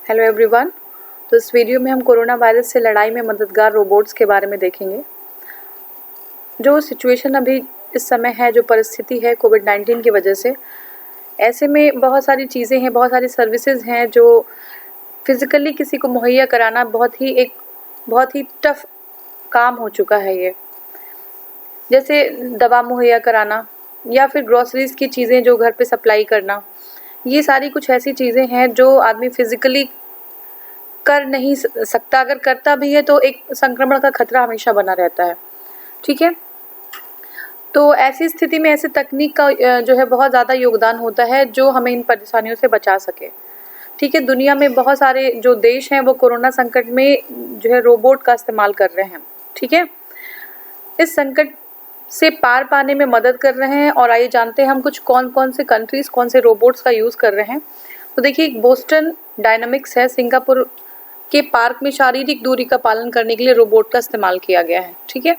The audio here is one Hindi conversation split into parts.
Hello everyone. तो इस वीडियो में हम कोरोना वायरस से लड़ाई में मददगार रोबोट्स के बारे में देखेंगे। जो सिचुएशन अभी इस समय है, जो परिस्थिति है कोविड-19 की वजह से, ऐसे में बहुत सारी चीज़ें हैं, बहुत सारी सर्विसेज हैं जो फिज़िकली किसी को मुहैया कराना बहुत ही टफ काम हो चुका है ये। जैसे दवा मुहैया कराना या फिर ग्रोसरीज़ की चीज़ें जो घर पे सप्लाई करना, ये सारी कुछ ऐसी चीज़ें हैं जो आदमी फिज़िकली कर नहीं सकता। अगर करता भी है तो एक संक्रमण का खतरा हमेशा बना रहता है। ठीक है, तो ऐसी स्थिति में ऐसे तकनीक का जो है बहुत ज़्यादा योगदान होता है जो हमें इन परेशानियों से बचा सके। ठीक है, दुनिया में बहुत सारे जो देश हैं वो कोरोना संकट में जो है रोबोट का इस्तेमाल कर रहे हैं। ठीक है, इस संकट से पार पाने में मदद कर रहे हैं। और आइए जानते हैं हम कुछ कौन कौन से कंट्रीज़ कौन से रोबोट्स का यूज़ कर रहे हैं। तो देखिए, बोस्टन डायनामिक्स है, सिंगापुर के पार्क में शारीरिक दूरी का पालन करने के लिए रोबोट का इस्तेमाल किया गया है। ठीक है,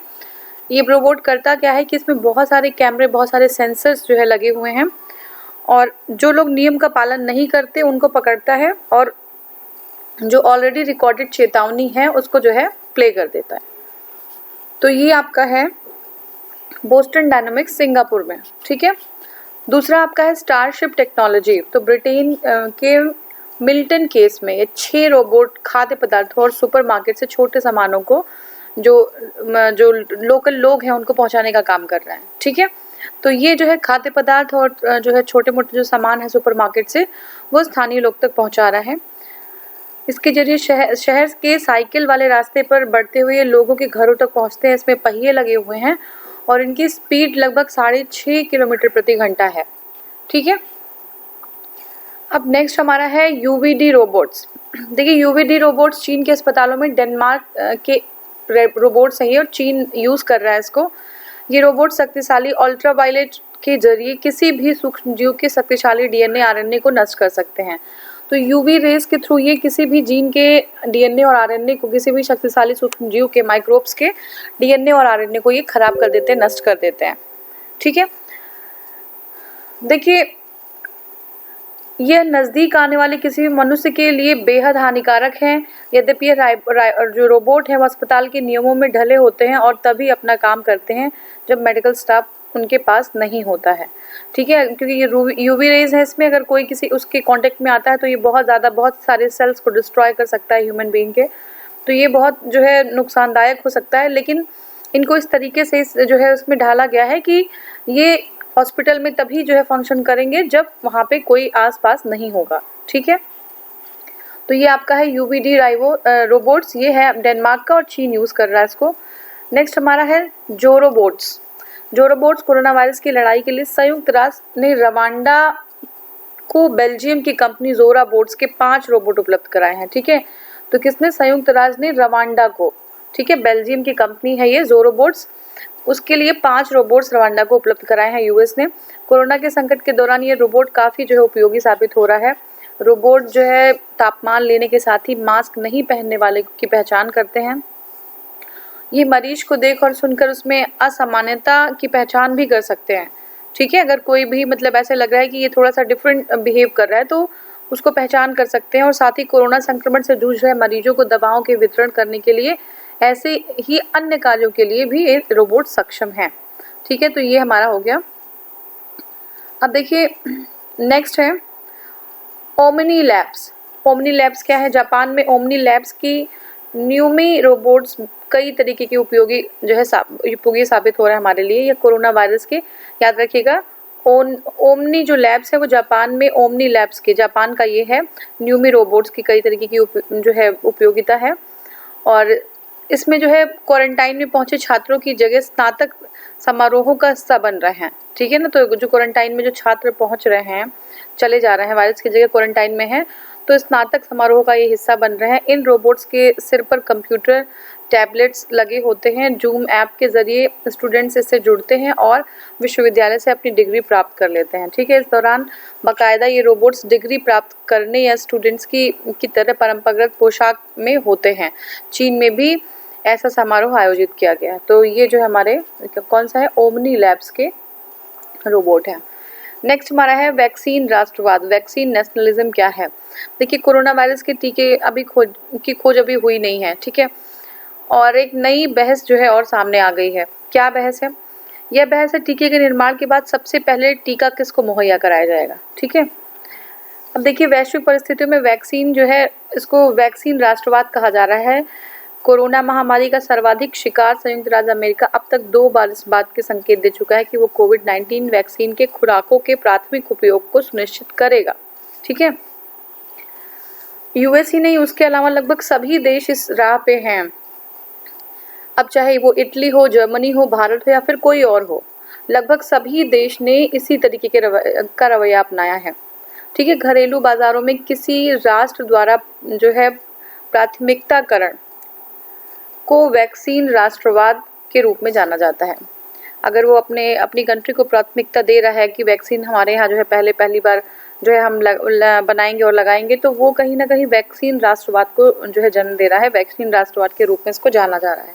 ये रोबोट करता क्या है कि इसमें बहुत सारे कैमरे, बहुत सारे सेंसर्स जो है लगे हुए हैं और जो लोग नियम का पालन नहीं करते उनको पकड़ता है और जो ऑलरेडी रिकॉर्डेड चेतावनी है उसको जो है प्ले कर देता है। तो ये आपका है बोस्टन डायनामिक्स सिंगापुर में। ठीक है, दूसरा आपका है स्टारशिप टेक्नोलॉजी। तो ब्रिटेन के मिल्टन केस में ये 6 रोबोट खाद्य पदार्थों और सुपरमार्केट से छोटे सामानों को जो लोकल लोग हैं उनको पहुंचाने का काम कर रहे हैं। ठीक है, तो ये जो है खाद्य पदार्थ और जो है छोटे मोटे जो सामान है सुपरमार्केट से, वो स्थानीय लोग तक पहुंचा रहा है। इसके जरिए शहर के साइकिल वाले रास्ते पर बढ़ते हुए लोगों के घरों तक पहुंचते हैं। इसमें पहिए लगे हुए हैं और इनकी स्पीड लगभग 6.5 किलोमीटर प्रति घंटा है। ठीक है, अब नेक्स्ट हमारा है यूवीडी रोबोट्स। देखिए, यूवीडी रोबोट्स चीन के अस्पतालों में डेनमार्क के रोबोट्स हैं ये, और चीन यूज़ कर रहा है इसको। ये रोबोट शक्तिशाली अल्ट्रावायलेट के जरिए किसी भी सूक्ष्म जीव के शक्तिशाली डीएनए आरएनए को नष्ट कर सकते हैं। तो यूवी रेज के थ्रू ये किसी भी जीन के डीएनए और आरएनए को, किसी भी शक्तिशाली सूक्ष्म जीव के, माइक्रोब्स के डीएनए और आरएनए को ये खराब कर देते हैं, नष्ट कर देते हैं। ठीक है, देखिए, यह नज़दीक आने वाले किसी भी मनुष्य के लिए बेहद हानिकारक है। यद्यपि ये जो रोबोट है वो अस्पताल के नियमों में ढले होते हैं और तभी अपना काम करते हैं जब मेडिकल स्टाफ उनके पास नहीं होता है। ठीक है, क्योंकि ये यूवी रेज है, इसमें अगर कोई किसी उसके कांटेक्ट में आता है तो ये बहुत सारे सेल्स को डिस्ट्रॉय कर सकता है ह्यूमन बीइंग के। तो ये बहुत जो है नुकसानदायक हो सकता है, लेकिन इनको इस तरीके से जो है उसमें ढाला गया है कि ये हॉस्पिटल में तभी जो है फंक्शन करेंगे जब वहाँ पे कोई आसपास नहीं होगा। ठीक है, तो ये आपका है यूवीडी रोबोट्स, ये है डेनमार्क का और चीन यूज़ कर रहा है इसको। नेक्स्ट हमारा है जो रोबोट्स। कोरोना वायरस की लड़ाई के लिए संयुक्त राष्ट्र ने रवांडा को बेल्जियम की कंपनी जोरा बोट्स के 5 रोबोट उपलब्ध कराए हैं। ठीक है, तो किसने? संयुक्त राष्ट्र ने रवांडा को, ठीक है, बेल्जियम की कंपनी है ये जोरोबोट्स, उसके लिए 5 रोबोट्स रवांडा को उपलब्ध कराए हैं यूएस ने। कोरोना के संकट के दौरान ये रोबोट काफ़ी जो है उपयोगी साबित हो रहा है। रोबोट जो है तापमान लेने के साथ ही मास्क नहीं पहनने वाले की पहचान करते हैं। ये मरीज को देख और सुनकर उसमें असामान्यता की पहचान भी कर सकते हैं। ठीक है, अगर कोई भी मतलब ऐसे लग रहा है कि ये थोड़ा सा डिफरेंट बिहेव कर रहा है तो उसको पहचान कर सकते हैं। और साथ ही कोरोना संक्रमण से जूझ रहे मरीजों को दवाओं के वितरण करने के लिए, ऐसे ही अन्य कार्यों के लिए भी ये रोबोट सक्षम है। ठीक है, तो ये हमारा हो गया। अब देखिए, नेक्स्ट है ओमनी लैब्स। ओमनी लैब्स क्या है? जापान में ओमनी लैब्स की न्यूमी रोबोट्स कई तरीके के उपयोगी साबित हो रहा है हमारे लिए। ये कोरोना वायरस के, याद रखिएगा, ओमनी जो लैब्स है वो जापान में ओमनी लैब्स के, जापान का ये है, न्यूमी रोबोट्स की कई तरीके की जो है उपयोगिता है। और इसमें जो है क्वारंटाइन में पहुंचे छात्रों की जगह स्नातक समारोहों का हिस्सा बन रहे हैं। ठीक है ना, तो जो क्वारंटाइन में जो छात्र पहुंच रहे हैं, चले जा रहे हैं, वायरस की जगह क्वारंटाइन में है, तो स्नातक समारोह का ये हिस्सा बन रहे हैं। इन रोबोट्स के सिर पर कंप्यूटर टैबलेट्स लगे होते हैं। जूम ऐप के जरिए स्टूडेंट्स इससे जुड़ते हैं और विश्वविद्यालय से अपनी डिग्री प्राप्त कर लेते हैं। ठीक है, इस दौरान बाकायदा ये रोबोट्स डिग्री प्राप्त करने या स्टूडेंट्स की तरह परंपरागत पोशाक में होते हैं। चीन में भी ऐसा समारोह आयोजित किया गया है। तो ये जो हमारे कौन सा है? ओमनी लैब्स के रोबोट हैं। नेक्स्ट हमारा है वैक्सीन राष्ट्रवाद, वैक्सीन नेशनलिज्म क्या है। देखिए कोरोना वायरस के टीके अभी खोज अभी हुई नहीं है, ठीक है, और एक नई बहस जो है और सामने आ गई है। क्या बहस है? यह बहस है टीके के निर्माण के बाद सबसे पहले टीका किसको मुहैया कराया जाएगा, ठीक है। अब देखिए वैश्विक परिस्थितियों में वैक्सीन जो है, इसको वैक्सीन राष्ट्रवाद कहा जा रहा है। कोरोना महामारी का सर्वाधिक शिकार संयुक्त राज्य अमेरिका अब तक 2 बार इस बात के संकेत दे चुका है कि वो कोविड-19 वैक्सीन के खुराकों के प्राथमिक उपयोग को सुनिश्चित करेगा, ठीक है। यूएस ही नहीं, उसके अलावा लगभग सभी देश इस राह पे हैं। अब चाहे वो इटली हो, जर्मनी हो, भारत हो या फिर कोई और हो, लगभग सभी देश ने इसी तरीके के रवैया अपनाया है, ठीक है। घरेलू बाजारों में किसी राष्ट्र द्वारा जो है प्राथमिकताकरण को वैक्सीन राष्ट्रवाद के रूप में जाना जाता है। अगर वो अपनी कंट्री को प्राथमिकता दे रहा है कि वैक्सीन हमारे यहाँ जो है पहली बार जो है हम बनाएंगे और लगाएंगे, तो वो कहीं ना कहीं वैक्सीन राष्ट्रवाद को जो है जन्म दे रहा है। वैक्सीन राष्ट्रवाद के रूप में इसको जाना जा रहा है।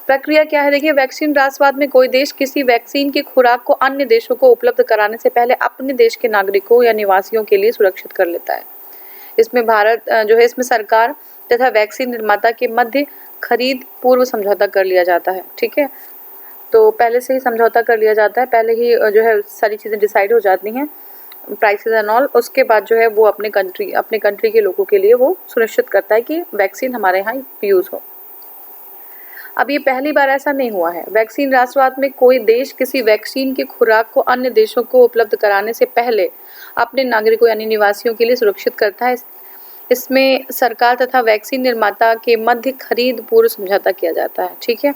प्रक्रिया क्या है? देखिए वैक्सीन राष्ट्रवाद में कोई देश किसी वैक्सीन की खुराक को अन्य देशों को उपलब्ध कराने से पहले अपने देश के नागरिकों या निवासियों के लिए सुरक्षित कर लेता है। इसमें सरकार तथा वैक्सीन निर्माता के मध्य खरीद पूर्व समझौता कर लिया जाता है, ठीक है। तो पहले से ही समझौता कर लिया जाता है, पहले ही जो है सारी चीज़ें डिसाइड हो जाती हैं, प्राइसेस एंड ऑल। उसके बाद जो है वो अपने कंट्री के लोगों के लिए वो सुनिश्चित करता है कि वैक्सीन हमारे यहाँ यूज़ हो। अब ये पहली बार ऐसा नहीं हुआ है। वैक्सीन राष्ट्रवाद में कोई देश किसी वैक्सीन की खुराक को अन्य देशों को उपलब्ध कराने से पहले अपने नागरिकों यानी निवासियों के लिए सुरक्षित करता है। इसमें सरकार तथा वैक्सीन निर्माता के मध्य खरीद पूर्व समझौता किया जाता है, ठीक है।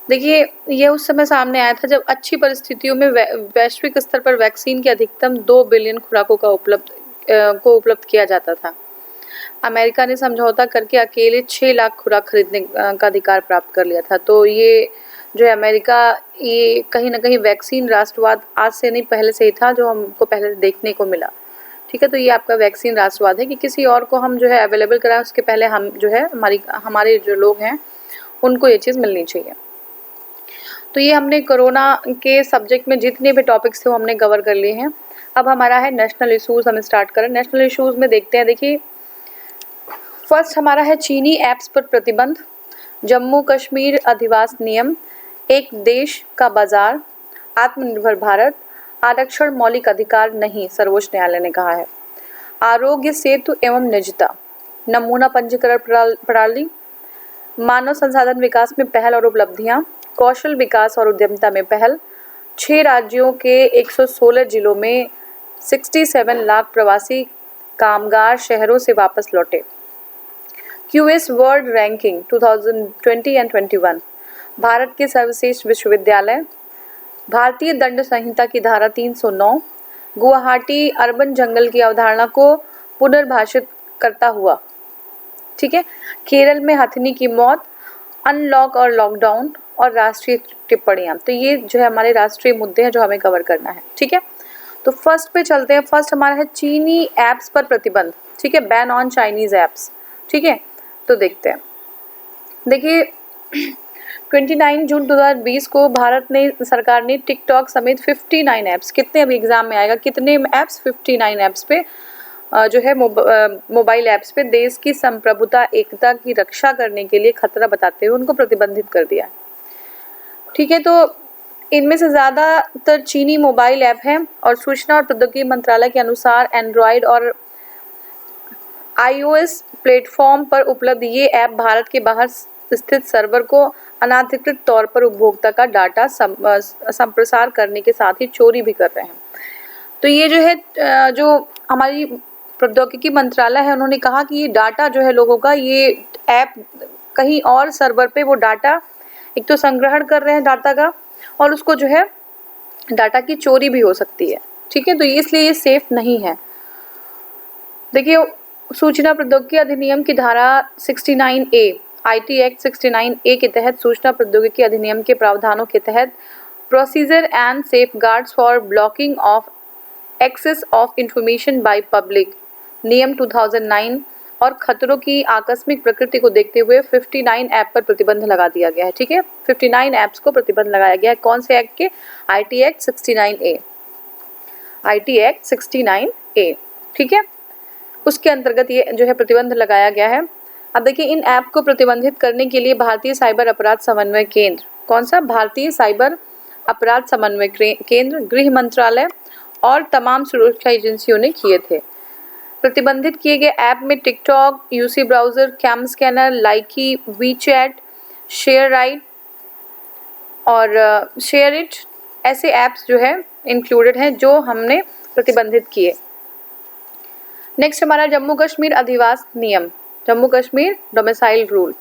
देखिए यह उस समय सामने आया था जब अच्छी परिस्थितियों में वैश्विक स्तर पर वैक्सीन की अधिकतम 2 बिलियन खुराकों का उपलब्ध किया जाता था। अमेरिका ने समझौता करके अकेले 6 लाख खुराक खरीदने का अधिकार प्राप्त कर लिया था। तो ये जो है अमेरिका, ये कहीं ना कहीं वैक्सीन राष्ट्रवाद आज से नहीं पहले से ही था, जो हमको पहले देखने को मिला, ठीक है। तो ये आपका वैक्सीन राष्ट्रवाद है कि किसी और को हम जो है अवेलेबल कराएं, उसके पहले हम जो है हमारे जो लोग हैं उनको ये चीज़ मिलनी चाहिए। तो ये हमने कोरोना के सब्जेक्ट में जितने भी टॉपिक्स थे वो हमने कवर कर लिए हैं। अब हमारा है नेशनल इशूज़, हम स्टार्ट करें। नेशनल इशूज़ में देखते हैं, देखिए फर्स्ट हमारा है चीनी ऐप्स पर प्रतिबंध, जम्मू कश्मीर अधिवास नियम, एक देश का बाजार, आत्मनिर्भर भारत, आरक्षण मौलिक अधिकार नहीं, सर्वोच्च न्यायालय ने कहा है। आरोग्य सेतु एवं निजता, नमूना पंजीकरण प्रणाली, मानव संसाधन विकास में पहल और उपलब्धियां, कौशल विकास और उद्यमिता में पहल, 6 राज्यों के 116 जिलों में 67 लाख प्रवासी कामगार शहरों से वापस लौटे। QS world ranking 2020 and 21, Bharat के सर्वश्रेष्ठ विश्वविद्यालय, भारतीय दंड संहिता की धारा 309, गुवाहाटी अर्बन जंगल की अवधारणा को पुनर्भाषित करता हुआ, ठीक है। केरल में हथिनी की मौत, अनलॉक और लॉकडाउन और राष्ट्रीय टिप्पणियां। तो ये जो है हमारे राष्ट्रीय मुद्दे हैं जो हमें कवर करना है, ठीक है। तो फर्स्ट पे चलते हैं। फर्स्ट हमारा है चीनी ऐप्स पर प्रतिबंध, ठीक है, बैन ऑन चाइनीज ऐप्स, ठीक है। तो देखते हैं, देखिए 29 जून 2020 को सरकार ने टिकटॉक समेत 59 ऐप्स, कितने अभी एग्जाम में आएगा, कितने ऐप्स, 59 ऐप्स पे जो है मोबाइल ऐप्स पे देश की संप्रभुता एकता की रक्षा करने के लिए खतरा बताते हुए उनको प्रतिबंधित कर दिया, ठीक है। तो इनमें से ज़्यादातर चीनी मोबाइल ऐप हैं और सूचना और प्रौद्योगिकी मंत्रालय के अनुसार एंड्रॉयड और iOS प्लेटफॉर्म पर उपलब्ध ये ऐप भारत के बाहर स्थित सर्वर को अनाधिकृत तौर पर उपभोक्ता का डाटा संप्रसार करने के साथ ही चोरी भी कर रहे हैं। तो ये जो है जो हमारी प्रौद्योगिकी मंत्रालय है, उन्होंने कहा कि ये डाटा जो है लोगों का, ये ऐप कहीं और सर्वर पे वो डाटा एक तो संग्रहण कर रहे हैं डाटा का, और उसको जो है डाटा की चोरी भी हो सकती है, ठीक है। तो इसलिए ये सेफ नहीं है। देखिए सूचना प्रौद्योगिकी अधिनियम की धारा 69A IT एक्ट 69A के तहत सूचना प्रौद्योगिकी अधिनियम के प्रावधानों के तहत procedure and safeguards for blocking of access of information by public नियम 2009 और खतरों की आकस्मिक प्रकृति को देखते हुए 59 ऐप पर प्रतिबंध लगा दिया गया है, ठीक है। 59 ऐप्स को प्रतिबंध लगाया गया है। कौन से एक्ट के? IT act 69A। IT act 69A, ठीक है, उसके अंतर्गत ये जो है प्रतिबंध लगाया गया है। अब देखिए इन ऐप को प्रतिबंधित करने के लिए भारतीय साइबर अपराध समन्वय केंद्र, कौन सा, भारतीय साइबर अपराध समन्वय केंद्र, गृह मंत्रालय और तमाम सुरक्षा एजेंसियों ने किए थे। प्रतिबंधित किए गए ऐप में TikTok, UC browser, CamScanner, Likee, WeChat, share right और शेयर इट, ऐसे ऐप्स जो है इंक्लूडेड हैं जो हमने प्रतिबंधित किए। नेक्स्ट हमारा जम्मू कश्मीर अधिवास नियम, जम्मू कश्मीर डोमिसाइल रूल।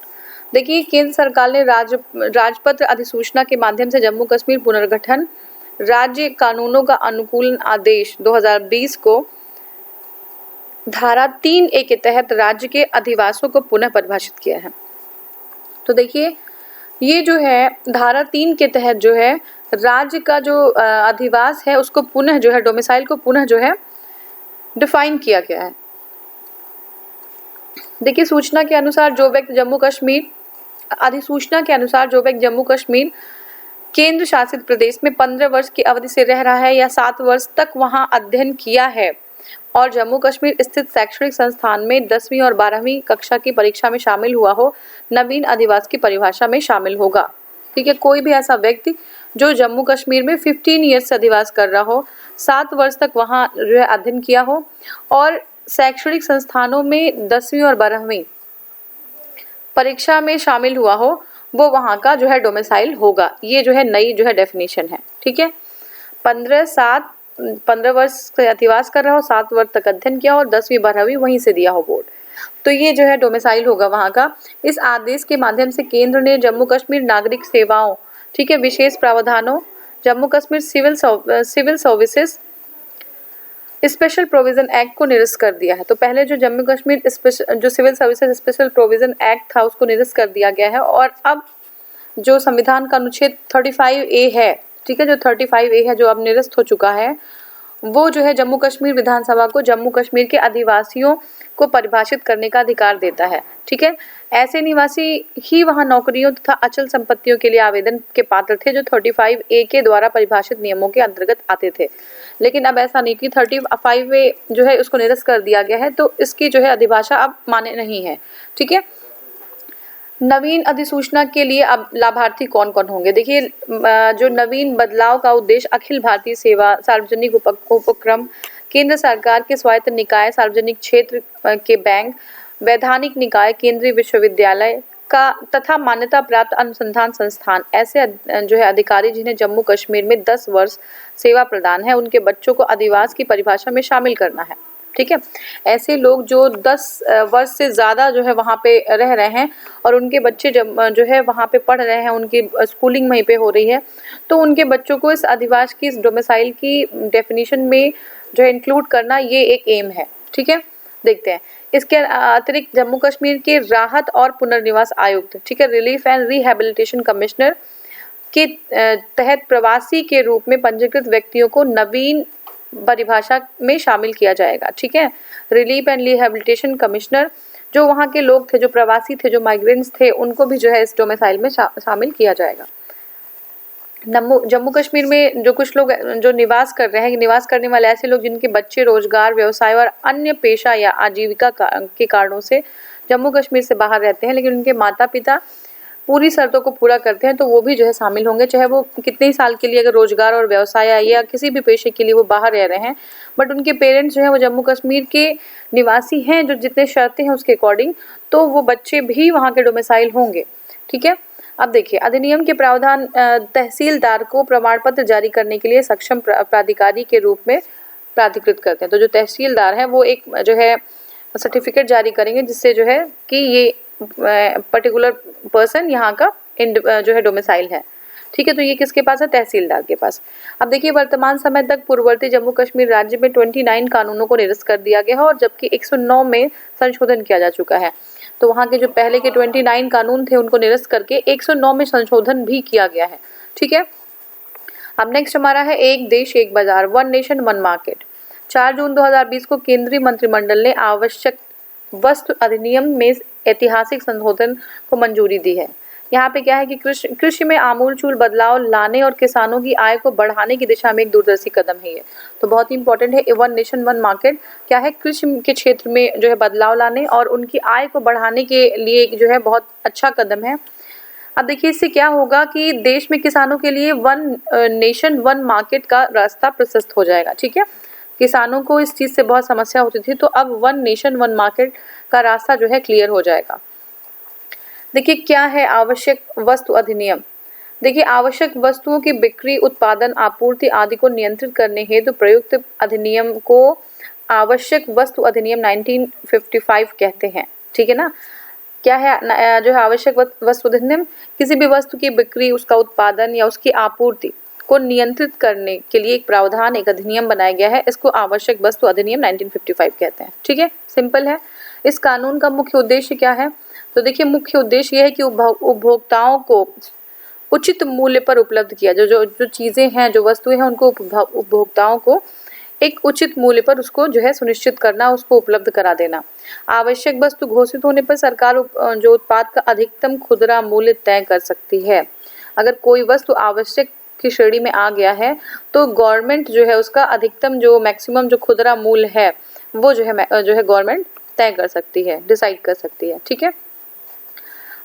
देखिए केंद्र सरकार ने राजपत्र अधिसूचना के माध्यम से जम्मू कश्मीर पुनर्गठन राज्य कानूनों का अनुकूलन आदेश 2020 को धारा 3A के तहत राज्य के अधिवासों को पुनः परिभाषित किया है। तो देखिए ये जो है धारा 3 के तहत जो है राज्य का जो अधिवास है उसको पुनः जो है डोमिसाइल को पुनः जो है डिफाइन किया गया है। देखिए सूचना के अनुसार जो व्यक्ति जम्मू कश्मीर अधिसूचना के अनुसार जो व्यक्ति जम्मू कश्मीर केंद्र शासित प्रदेश में 15 वर्ष की अवधि से रह रहा है या 7 वर्ष तक वहां अध्ययन किया है और जम्मू कश्मीर स्थित शैक्षणिक संस्थान में 10वीं और 12वीं कक्षा की परीक्षा में शामिल हुआ हो, नवीन अधिवास की परिभाषा में शामिल होगा। ठीक है, कोई भी ऐसा व्यक्ति जो जम्मू कश्मीर में 15 ईयर्स से अधिवास कर रहा हो, 7 वर्ष तक वहाँ जो है अध्ययन किया हो और शैक्षणिक संस्थानों में 10वीं और 12वीं परीक्षा में शामिल हुआ हो, वो वहाँ का जो है डोमिसाइल होगा। ये जो है नई जो है डेफिनेशन है। ठीक है, 15 वर्ष से अधिवास कर रहा हो, 7 वर्ष तक अध्ययन किया हो और 10वीं 12वीं वहीं से दिया हो बोर्ड, तो ये जो है डोमिसाइल होगा वहाँ का। इस आदेश के माध्यम से केंद्र ने जम्मू कश्मीर नागरिक सेवाओं, ठीक है, विशेष प्रावधानों, Jammu Kashmir civil services special provision act को निरस्त कर दिया है। तो पहले जो जम्मू कश्मीर जो civil services special provision act था उसको निरस्त कर दिया गया है और अब जो संविधान का अनुच्छेद 35A है, ठीक है, जो 35A है जो अब निरस्त हो चुका है, वो जो है जम्मू कश्मीर विधानसभा को जम्मू कश्मीर के अधिवासियों को परिभाषित करने का अधिकार देता है। ठीक है, ऐसे निवासी ही वहां नौकरियों तथा अचल संपत्तियों के लिए आवेदन के पात्र थे जो 35A के द्वारा परिभाषित नियमों के अंतर्गत आते थे। लेकिन अब ऐसा नहीं कि 35A जो है उसको निरस्त कर दिया गया है, तो इसकी जो है अधिभाषा अब मान्य नहीं है। ठीक है, नवीन अधिसूचना के लिए अब लाभार्थी कौन कौन होंगे। देखिए जो नवीन बदलाव का उद्देश्य अखिल भारतीय सेवा, सार्वजनिक उपक्रम, केंद्र सरकार के स्वायत्त निकाय, सार्वजनिक क्षेत्र के बैंक, वैधानिक निकाय, केंद्रीय विश्वविद्यालय का तथा मान्यता प्राप्त अनुसंधान संस्थान, ऐसे जो है अधिकारी जिन्हें जम्मू कश्मीर में 10 वर्ष सेवा प्रदान है, उनके बच्चों को अधिवास की परिभाषा में शामिल करना है। ठीक है, ऐसे लोग जो 10 वर्ष से ज़्यादा जो है वहाँ पे रह रहे हैं और उनके बच्चे जो है वहाँ पे पढ़ रहे हैं, उनकी स्कूलिंग वहीं पे हो रही है, तो उनके बच्चों को इस अधिवास की, इस डोमिसाइल की डेफिनेशन में जो है इंक्लूड करना, ये एक एम है। ठीक है, देखते हैं। इसके अतिरिक्त जम्मू कश्मीर के राहत और पुनर्निवास आयुक्त, ठीक है, रिलीफ एंड रिहेबिलिटेशन कमिश्नर के तहत प्रवासी के रूप में पंजीकृत व्यक्तियों को नवीन परिभाषा में शामिल किया जाएगा। ठीक है, रिलीफ एंड रिहेबिलिटेशन कमिश्नर जो वहाँ के लोग थे, जो प्रवासी थे, जो माइग्रेंट्स थे, उनको भी जो है इस डोमिसाइल में शामिल किया जाएगा। जम्मू कश्मीर में जो कुछ लोग जो निवास कर रहे हैं, निवास करने वाले ऐसे लोग जिनके बच्चे रोजगार, व्यवसाय और अन्य पेशा या आजीविका के कारणों से जम्मू कश्मीर से बाहर रहते हैं, लेकिन उनके माता पिता पूरी शर्तों को पूरा करते हैं, तो वो भी जो है शामिल होंगे, चाहे वो कितने ही साल के लिए अगर रोजगार और व्यवसाय या किसी भी पेशे के लिए वो बाहर रह रहे हैं, बट उनके पेरेंट्स जो है वो जम्मू कश्मीर के निवासी हैं, जो जितने शर्तें हैं उसके अकॉर्डिंग, तो वो बच्चे भी वहाँ के डोमिसाइल होंगे। ठीक है, अब देखिए अधिनियम के प्रावधान तहसीलदार को प्रमाण पत्र जारी करने के लिए सक्षम प्राधिकारी के रूप में प्राधिकृत करते हैं। तो जो तहसीलदार हैं वो एक जो है सर्टिफिकेट जारी करेंगे जिससे जो है कि ये पर्टिकुलर पर्सन यहाँ का जो है डोमिसाइल है। ठीक है, तो ये किसके पास है, तहसीलदार के पास। अब देखिए वर्तमान समय तक पूर्ववर्ती जम्मू कश्मीर राज्य में 29 कानूनों को निरस्त कर दिया गया है और जबकि 109 में संशोधन किया जा चुका है। तो वहाँ के जो पहले के 29 कानून थे उनको निरस्त करके 109 में संशोधन भी किया गया है। ठीक है, अब नेक्स्ट हमारा है एक देश एक बाजार, वन नेशन वन मार्केट। 4 जून 2020 को केंद्रीय मंत्रिमंडल ने आवश्यक वस्तु अधिनियम में ऐतिहासिक संशोधन को मंजूरी दी है। यहाँ पे क्या है कि कृषि में आमूलचूल बदलाव लाने और किसानों की आय को बढ़ाने की दिशा में एक दूरदर्शी कदम है ये। तो बहुत ही इंपॉर्टेंट है। वन नेशन वन मार्केट क्या है, कृषि के क्षेत्र में जो है बदलाव लाने और उनकी आय को बढ़ाने के लिए जो है बहुत अच्छा कदम है। अब देखिए इससे क्या होगा कि देश में किसानों के लिए वन नेशन वन मार्केट का रास्ता प्रशस्त हो जाएगा। ठीक है, किसानों को इस चीज़ से बहुत समस्या होती थी, तो अब वन नेशन वन मार्केट का रास्ता जो है क्लियर हो जाएगा। देखिए क्या है आवश्यक वस्तु अधिनियम। देखिए आवश्यक वस्तुओं की बिक्री, उत्पादन, आपूर्ति आदि को नियंत्रित करने हेतु प्रयुक्त अधिनियम को आवश्यक वस्तु अधिनियम 1955 कहते हैं। ठीक है ना। क्या है जो है आवश्यक वस्तु अधिनियम, किसी भी वस्तु की बिक्री, उसका उत्पादन या उसकी आपूर्ति को नियंत्रित करने के लिए एक प्रावधान, एक अधिनियम बनाया गया है। इसको आवश्यक वस्तु अधिनियम 1955 कहते हैं। ठीक है, सिंपल है। इस कानून का मुख्य उद्देश्य क्या है, तो देखिए मुख्य उद्देश्य यह है कि उपभोक्ताओं को उचित मूल्य पर उपलब्ध किया जो चीज़ें हैं, जो वस्तुएं हैं, उनको उपभोक्ताओं को एक उचित मूल्य पर उसको जो है सुनिश्चित करना, उसको उपलब्ध करा देना। आवश्यक वस्तु घोषित होने पर सरकार जो उत्पाद का अधिकतम खुदरा मूल्य तय कर सकती है। अगर कोई वस्तु आवश्यक की श्रेणी में आ गया है तो गवर्नमेंट जो है उसका अधिकतम जो मैक्सिमम जो खुदरा मूल्य है वो जो है गवर्नमेंट तय कर सकती है, डिसाइड कर सकती है। ठीक है।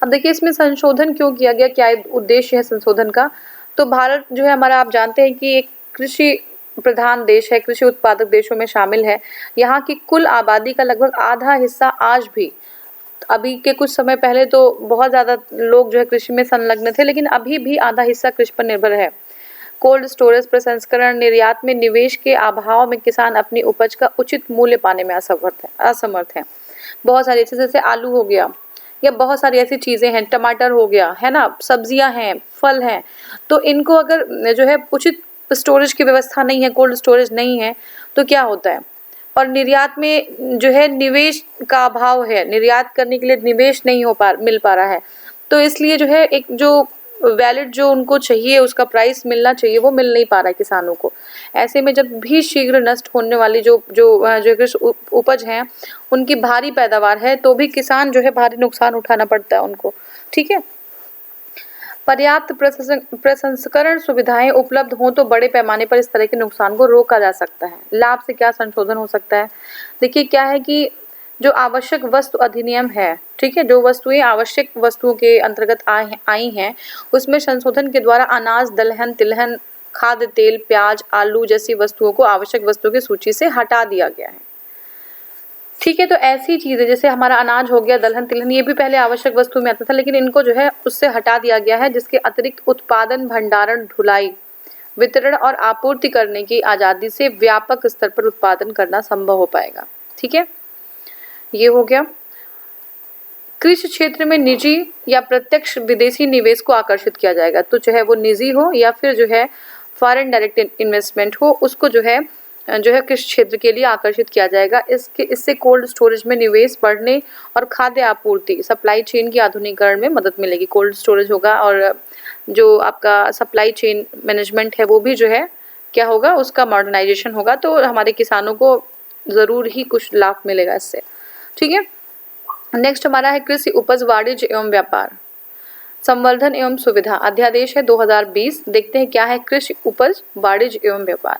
अब देखिए इसमें संशोधन क्यों किया गया, क्या उद्देश्य है संशोधन का। तो भारत जो है हमारा, आप जानते हैं कि एक कृषि प्रधान देश है, कृषि उत्पादक देशों में शामिल है। यहाँ की कुल आबादी का लगभग आधा हिस्सा आज भी, अभी के कुछ समय पहले तो बहुत ज़्यादा लोग जो है कृषि में संलग्न थे, लेकिन अभी भी आधा हिस्सा कृषि पर निर्भर है। कोल्ड स्टोरेज, प्रसंस्करण, निर्यात में निवेश के अभाव में किसान अपनी उपज का उचित मूल्य पाने में असमर्थ है। बहुत सारी चीज़ें, जैसे आलू हो गया या बहुत सारी ऐसी चीज़ें हैं, टमाटर हो गया, है ना, सब्जियां हैं, फल हैं, तो इनको अगर जो है उचित स्टोरेज की व्यवस्था नहीं है, कोल्ड स्टोरेज नहीं है, तो क्या होता है। और निर्यात में जो है निवेश का अभाव है, निर्यात करने के लिए निवेश नहीं मिल पा रहा है, तो इसलिए जो है एक जो वैलिड जो उनको चाहिए, उसका प्राइस मिलना चाहिए, वो मिल नहीं पा रहा है किसानों को। ऐसे में जब भी शीघ्र नष्ट होने वाली जो कृषि उपज है, उनकी भारी पैदावार है, तो भी किसान जो है भारी नुकसान उठाना पड़ता है उनको। ठीक है। पर्याप्त प्रसंस्करण सुविधाएं उपलब्ध हों तो बड़े पैमाने पर इस तरह के नुकसान को रोका जा सकता है। लाभ से क्या संशोधन हो सकता है। देखिए क्या है कि जो आवश्यक वस्तु अधिनियम है, ठीक है, जो वस्तुएं आवश्यक वस्तुओं के अंतर्गत आई हैं, उसमें संशोधन के द्वारा अनाज, दलहन, तिलहन, खाद्य तेल, प्याज, आलू जैसी वस्तुओं को आवश्यक वस्तुओं की सूची से हटा दिया गया है। ठीक है, तो ऐसी चीजें जैसे हमारा अनाज हो गया, दलहन, तिलहन, ये भी पहले आवश्यक वस्तु में आता था, लेकिन इनको जो है उससे हटा दिया गया है, जिसके अतिरिक्त उत्पादन, भंडारण, ढुलाई, वितरण और आपूर्ति करने की आजादी से व्यापक स्तर पर उत्पादन करना संभव हो पाएगा। ठीक है, ये हो गया। कृषि क्षेत्र में निजी या प्रत्यक्ष विदेशी निवेश को आकर्षित किया जाएगा, तो चाहे वो निजी हो या फिर जो है फॉरेन डायरेक्ट इन्वेस्टमेंट हो, उसको जो है कृषि क्षेत्र के लिए आकर्षित किया जाएगा। इससे कोल्ड स्टोरेज में निवेश बढ़ने और खाद्य आपूर्ति, सप्लाई चेन की आधुनिकीकरण में मदद मिलेगी। कोल्ड स्टोरेज होगा और जो आपका सप्लाई चेन मैनेजमेंट है वो भी जो है क्या होगा, उसका मॉडर्नाइजेशन होगा, तो हमारे किसानों को ज़रूर ही कुछ लाभ मिलेगा इससे। ठीक है। नेक्स्ट हमारा है कृषि उपज वाणिज्य एवं व्यापार संवर्धन एवं सुविधा अध्यादेश है 2020। देखते हैं क्या है कृषि उपज वाणिज्य एवं व्यापार।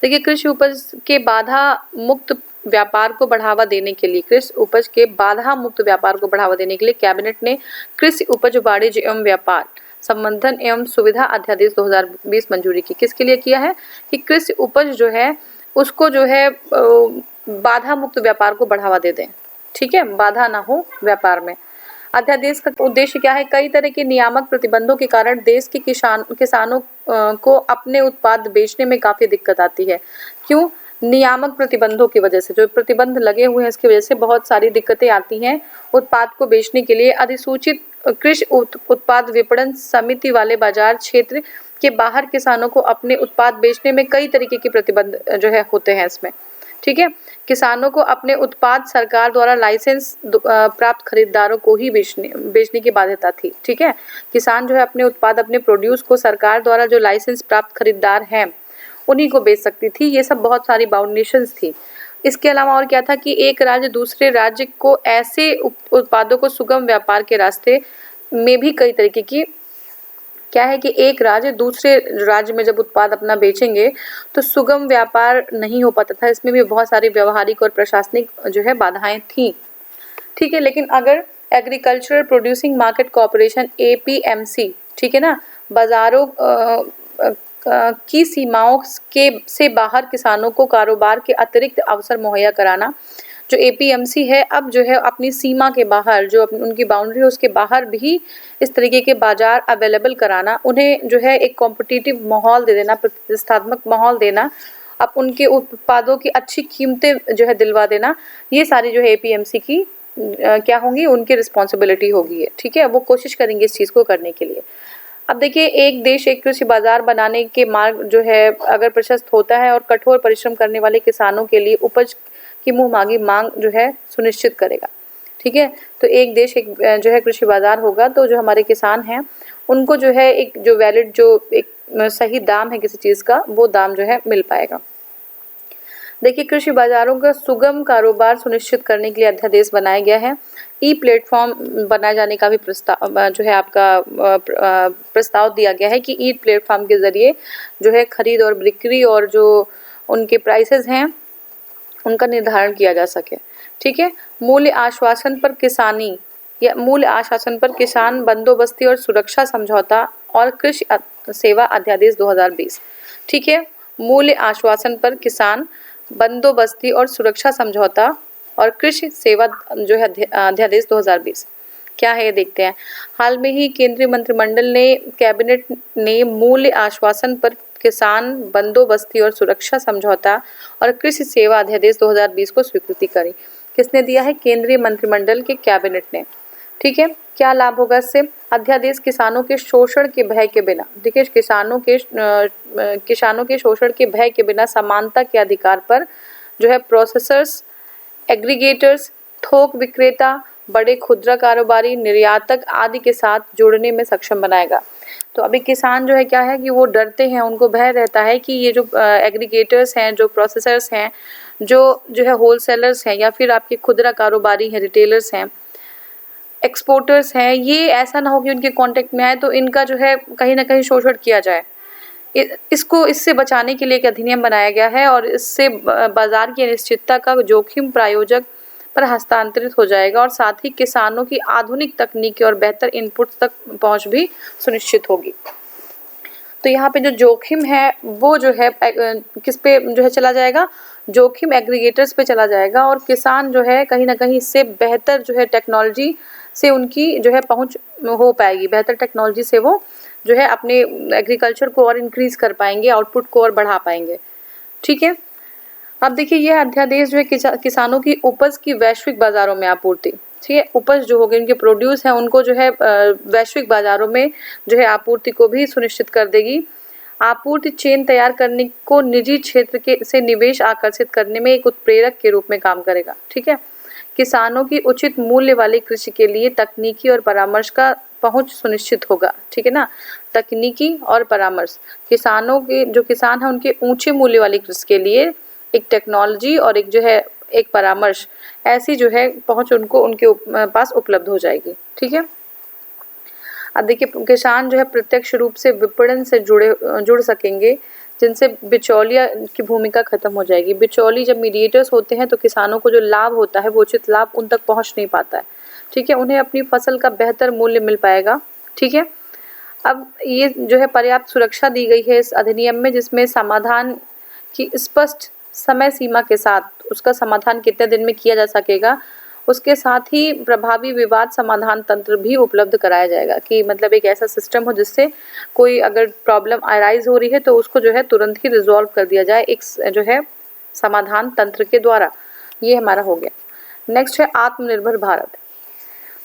देखिए कृषि उपज के बाधा मुक्त व्यापार को बढ़ावा देने के लिए, कृषि उपज के बाधा मुक्त व्यापार को बढ़ावा देने के लिए कैबिनेट ने कृषि उपज वाणिज्य एवं व्यापार संवर्धन एवं सुविधा अध्यादेश 2020 मंजूरी की। किसके लिए किया है कि कृषि उपज जो है उसको जो है बाधा मुक्त व्यापार को बढ़ावा दे दें। ठीक है, बाधा ना हो व्यापार में। अध्यादेश का उद्देश्य क्या है, कई तरह के नियामक प्रतिबंधों के कारण देश के किसानों को अपने उत्पाद बेचने में काफ़ी दिक्कत आती है। क्यों? नियामक प्रतिबंधों की वजह से, जो प्रतिबंध लगे हुए हैं इसकी वजह से बहुत सारी दिक्कतें आती हैं उत्पाद को बेचने के लिए। अधिसूचित कृषि उत्पाद विपणन समिति वाले बाजार क्षेत्र के बाहर किसानों को अपने उत्पाद बेचने में कई तरीके के प्रतिबंध जो है होते हैं इसमें। ठीक है, किसानों को अपने उत्पाद सरकार द्वारा लाइसेंस प्राप्त खरीदारों को ही बेचने की बाध्यता थी। ठीक है, किसान जो है अपने उत्पाद, अपने प्रोड्यूस को सरकार द्वारा जो लाइसेंस प्राप्त खरीदार हैं उन्हीं को बेच सकती थी। ये सब बहुत सारी बाउंडेशंस थी। इसके अलावा और क्या था कि एक राज्य दूसरे राज्य को ऐसे उत्पादों को सुगम व्यापार के रास्ते में भी कई तरीके की क्या है कि एक राज्य दूसरे राज्य में जब उत्पाद अपना बेचेंगे तो सुगम व्यापार नहीं हो पाता था। इसमें भी बहुत सारी व्यवहारिक और प्रशासनिक जो है बाधाएं थी। ठीक है, लेकिन अगर agricultural producing market corporation APMC, ठीक है ना, बाजारों की सीमाओं के से बाहर किसानों को कारोबार के अतिरिक्त अवसर मुहैया कराना, जो एपीएमसी है अब जो है अपनी सीमा के बाहर, जो उनकी बाउंड्री है उसके बाहर भी इस तरीके के बाजार अवेलेबल कराना, उन्हें जो है एक कॉम्पिटिटिव माहौल दे देना, प्रतिस्पर्धात्मक माहौल देना, अब उनके उत्पादों की अच्छी कीमतें जो है दिलवा देना, ये सारी जो है एपीएमसी की क्या होंगी, उनकी रिस्पॉन्सिबिलिटी होगी। ठीक है, वो कोशिश करेंगे इस चीज़ को करने के लिए। अब देखिए, एक देश एक कृषि बाजार बनाने के मार्ग जो है अगर प्रशस्त होता है और कठोर परिश्रम करने वाले किसानों के लिए उपज की मुँह मांगी मांग जो है सुनिश्चित करेगा। ठीक है, तो एक देश एक जो है कृषि बाजार होगा तो जो हमारे किसान हैं उनको जो है एक जो वैलिड जो एक सही दाम है किसी चीज़ का, वो दाम जो है मिल पाएगा। देखिए, कृषि बाजारों का सुगम कारोबार सुनिश्चित करने के लिए अध्यादेश बनाया गया है। ई प्लेटफॉर्म बनाए जाने का भी प्रस्ताव जो है आपका प्रस्ताव दिया गया है कि ई प्लेटफॉर्म के ज़रिए जो है खरीद और बिक्री और जो उनके प्राइसेस हैं उनका निर्धारण किया जा सके। ठीक है, मूल्य आश्वासन पर किसानी या मूल्य आश्वासन पर किसान बंदोबस्ती और सुरक्षा समझौता और कृषि सेवा अध्यादेश 2020। ठीक है, मूल्य आश्वासन पर किसान बंदोबस्ती और सुरक्षा समझौता और कृषि सेवा जो है अध्यादेश 2020 क्या है ये देखते हैं। हाल में ही केंद्रीय मंत्रिमंडल ने कैबिनेट ने मूल्य आश्वासन पर किसान बंदोबस्ती और सुरक्षा समझौता और कृषि सेवा अध्यादेश 2020 को स्वीकृति करी। किसने दिया है? केंद्रीय मंत्रिमंडल के कैबिनेट ने। ठीक है, क्या लाभ होगा इससे? अध्यादेश किसानों के शोषण के भय के बिना, देखिए किसानों के शोषण के भय के बिना समानता के अधिकार पर जो है प्रोसेसर्स, एग्रीगेटर्स, थोक विक्रेता, बड़े खुदरा कारोबारी, निर्यातक आदि के साथ जोड़ने में सक्षम बनाएगा। तो अभी किसान जो है क्या है कि वो डरते हैं, उनको भय रहता है कि ये जो एग्रीगेटर्स हैं, जो प्रोसेसर्स हैं, जो है होलसेलर्स हैं या फिर आपके खुदरा कारोबारी हैं, रिटेलर्स हैं, एक्सपोर्टर्स हैं, ये ऐसा ना हो कि उनके कांटेक्ट में आए तो इनका जो है कहीं ना कहीं शोषण किया जाए। इससे बचाने के लिए एक अधिनियम बनाया गया है और इससे बाजार की अनिश्चितता का जोखिम प्रायोजक पर हस्तांतरित हो जाएगा और साथ ही किसानों की आधुनिक तकनीकी और बेहतर इनपुट्स तक पहुंच भी सुनिश्चित होगी। तो यहाँ पे जो जोखिम है वो जो है किस पे जो है चला जाएगा? जोखिम एग्रीगेटर्स पे चला जाएगा और किसान जो है कहीं ना कहीं इससे बेहतर जो है टेक्नोलॉजी से उनकी जो है पहुंच हो पाएगी। बेहतर टेक्नोलॉजी से वो जो है अपने एग्रीकल्चर को और इंक्रीज कर पाएंगे, आउटपुट को और बढ़ा पाएंगे। ठीक है, अब देखिए यह अध्यादेश जो है किसानों की उपज की वैश्विक बाजारों में आपूर्ति, ठीक है, उपज जो होगी उनके प्रोड्यूस है उनको जो है वैश्विक बाजारों में जो है आपूर्ति को भी सुनिश्चित कर देगी। आपूर्ति चेन तैयार करने को निजी क्षेत्र के से निवेश आकर्षित करने में एक उत्प्रेरक के रूप में काम करेगा। ठीक है, किसानों की उचित मूल्य वाली कृषि के लिए तकनीकी और परामर्श का पहुंच सुनिश्चित होगा। ठीक है ना, तकनीकी और परामर्श किसानों के जो किसान हैं उनके ऊंचे मूल्य वाली कृषि के लिए एक टेक्नोलॉजी और एक जो है एक परामर्श ऐसी जो है पहुंच उनको उनके पास उपलब्ध हो जाएगी। ठीक है, अब देखिए किसान जो है प्रत्यक्ष रूप से विपणन से जुड़ सकेंगे जिनसे बिचौलिया की भूमिका खत्म हो जाएगी। बिचौली जब मीडिएटर्स होते हैं तो किसानों को जो लाभ होता है वो उचित लाभ उन तक पहुंच नहीं पाता है। ठीक है, उन्हें अपनी फसल का बेहतर मूल्य मिल पाएगा। ठीक है, अब ये जो है पर्याप्त सुरक्षा दी गई है इस अधिनियम में जिसमें समाधान की स्पष्ट समय सीमा के साथ उसका समाधान कितने दिन में किया जा सकेगा, उसके साथ ही प्रभावी विवाद समाधान तंत्र भी उपलब्ध कराया जाएगा कि मतलब एक ऐसा सिस्टम हो जिससे कोई अगर प्रॉब्लम अराइज हो रही है तो उसको जो है तुरंत ही रिजॉल्व कर दिया जाए एक जो है समाधान तंत्र के द्वारा। ये हमारा हो गया। नेक्स्ट है आत्मनिर्भर भारत।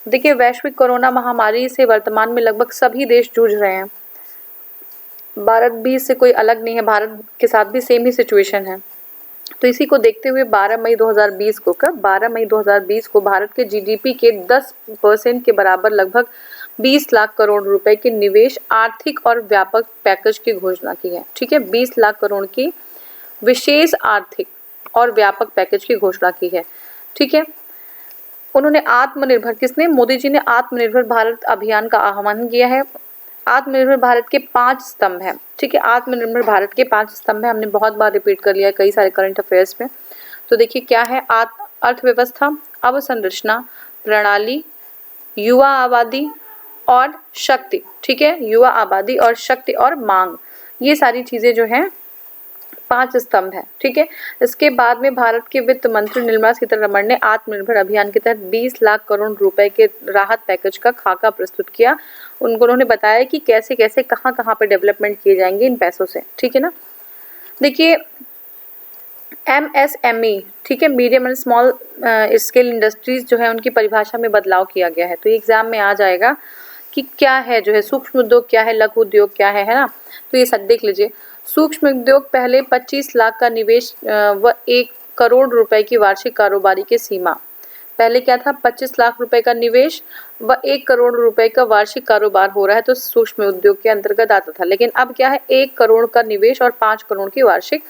देखिए वैश्विक कोरोना महामारी से वर्तमान में लगभग सभी देश जूझ रहे हैं। भारत भी इससे कोई अलग नहीं है, भारत के साथ भी सेम ही सिचुएशन है। तो इसी को देखते हुए 12 मई 2020 को 12 मई 2020 को भारत के जीडीपी के 10% के बराबर लगभग 20 लाख करोड़ रुपए के निवेश आर्थिक और व्यापक पैकेज की घोषणा की है। ठीक है, 20 लाख करोड़ की विशेष आर्थिक और व्यापक पैकेज की घोषणा की है। ठीक है, उन्होंने आत्मनिर्भर, किसने, मोदी जी ने आत्मनिर्भर भारत अभियान का आह्वान किया है। आत्मनिर्भर भारत के 5 स्तंभ हैं, ठीक है, आत्मनिर्भर भारत के 5 स्तंभ हैं, हमने बहुत बार रिपीट कर लिया है कई सारे करंट अफेयर्स में। तो देखिए क्या है, अर्थव्यवस्था, अवसंरचना, प्रणाली, युवा आबादी और शक्ति, ठीक है, युवा आबादी और शक्ति और मांग, ये सारी चीजें जो हैं 5 स्तंभ है, ठीक है। इसके बाद में भारत के वित्त मंत्री निर्मला सीतारमण ने आत्मनिर्भर अभियान के तहत 20 लाख करोड़ रुपए के राहत पैकेज का खाका प्रस्तुत किया। उन्होंने बताया कि कैसे कैसे कहाँ कहाँ पे डेवलपमेंट किए जाएंगे इन पैसों से, ठीक है ना। देखिए MSME, ठीक है, medium and small scale industries जो है उनकी परिभाषा में बदलाव किया गया है। तो ये एग्जाम में आ जाएगा कि क्या है जो है सूक्ष्म उद्योग, क्या है लघु उद्योग, क्या है ना। तो ये सब देख लीजिए। सूक्ष्म उद्योग पहले 25 लाख का निवेश व 1 करोड़ रुपए की वार्षिक कारोबारी की सीमा। पहले क्या था, 25 लाख रुपए का निवेश व 1 करोड़ रुपए का वार्षिक कारोबार हो रहा है तो सूक्ष्म उद्योग के अंतर्गत आता था। लेकिन अब क्या है, 1 करोड़ का निवेश और 5 करोड़ की वार्षिक।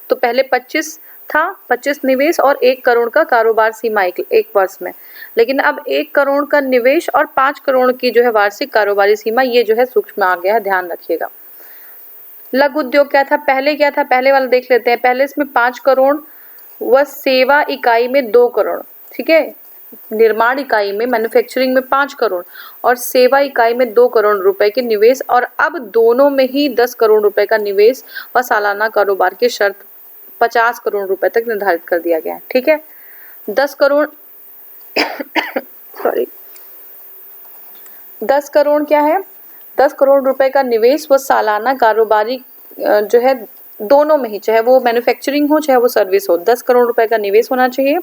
तो पहले 25 था, 25 निवेश और 1 करोड़ का कारोबार सीमा एक वर्ष में। लेकिन अब 1 करोड़ का निवेश और 5 करोड़ की जो है वार्षिक कारोबारी सीमा, ये जो है सूक्ष्म आ गया है, ध्यान रखिएगा। लघु उद्योग क्या था, पहले क्या था, पहले वाला देख लेते हैं। पहले इसमें 5 करोड़ व सेवा इकाई में 2 करोड़, ठीक है, निर्माण इकाई में मैन्युफैक्चरिंग में 5 करोड़ और सेवा इकाई में 2 करोड़ रुपए के निवेश, और अब दोनों में ही 10 करोड़ रुपए का निवेश व सालाना कारोबार की शर्त 50 करोड़ रुपए तक निर्धारित कर दिया गया है, ठीक है। 10 करोड़ सॉरी 10 करोड़ क्या है, 10 करोड़ रुपए का निवेश व सालाना कारोबारी जो है दोनों में ही, चाहे वो मैन्युफैक्चरिंग हो चाहे वो सर्विस हो, 10 करोड़ रुपए का निवेश होना चाहिए।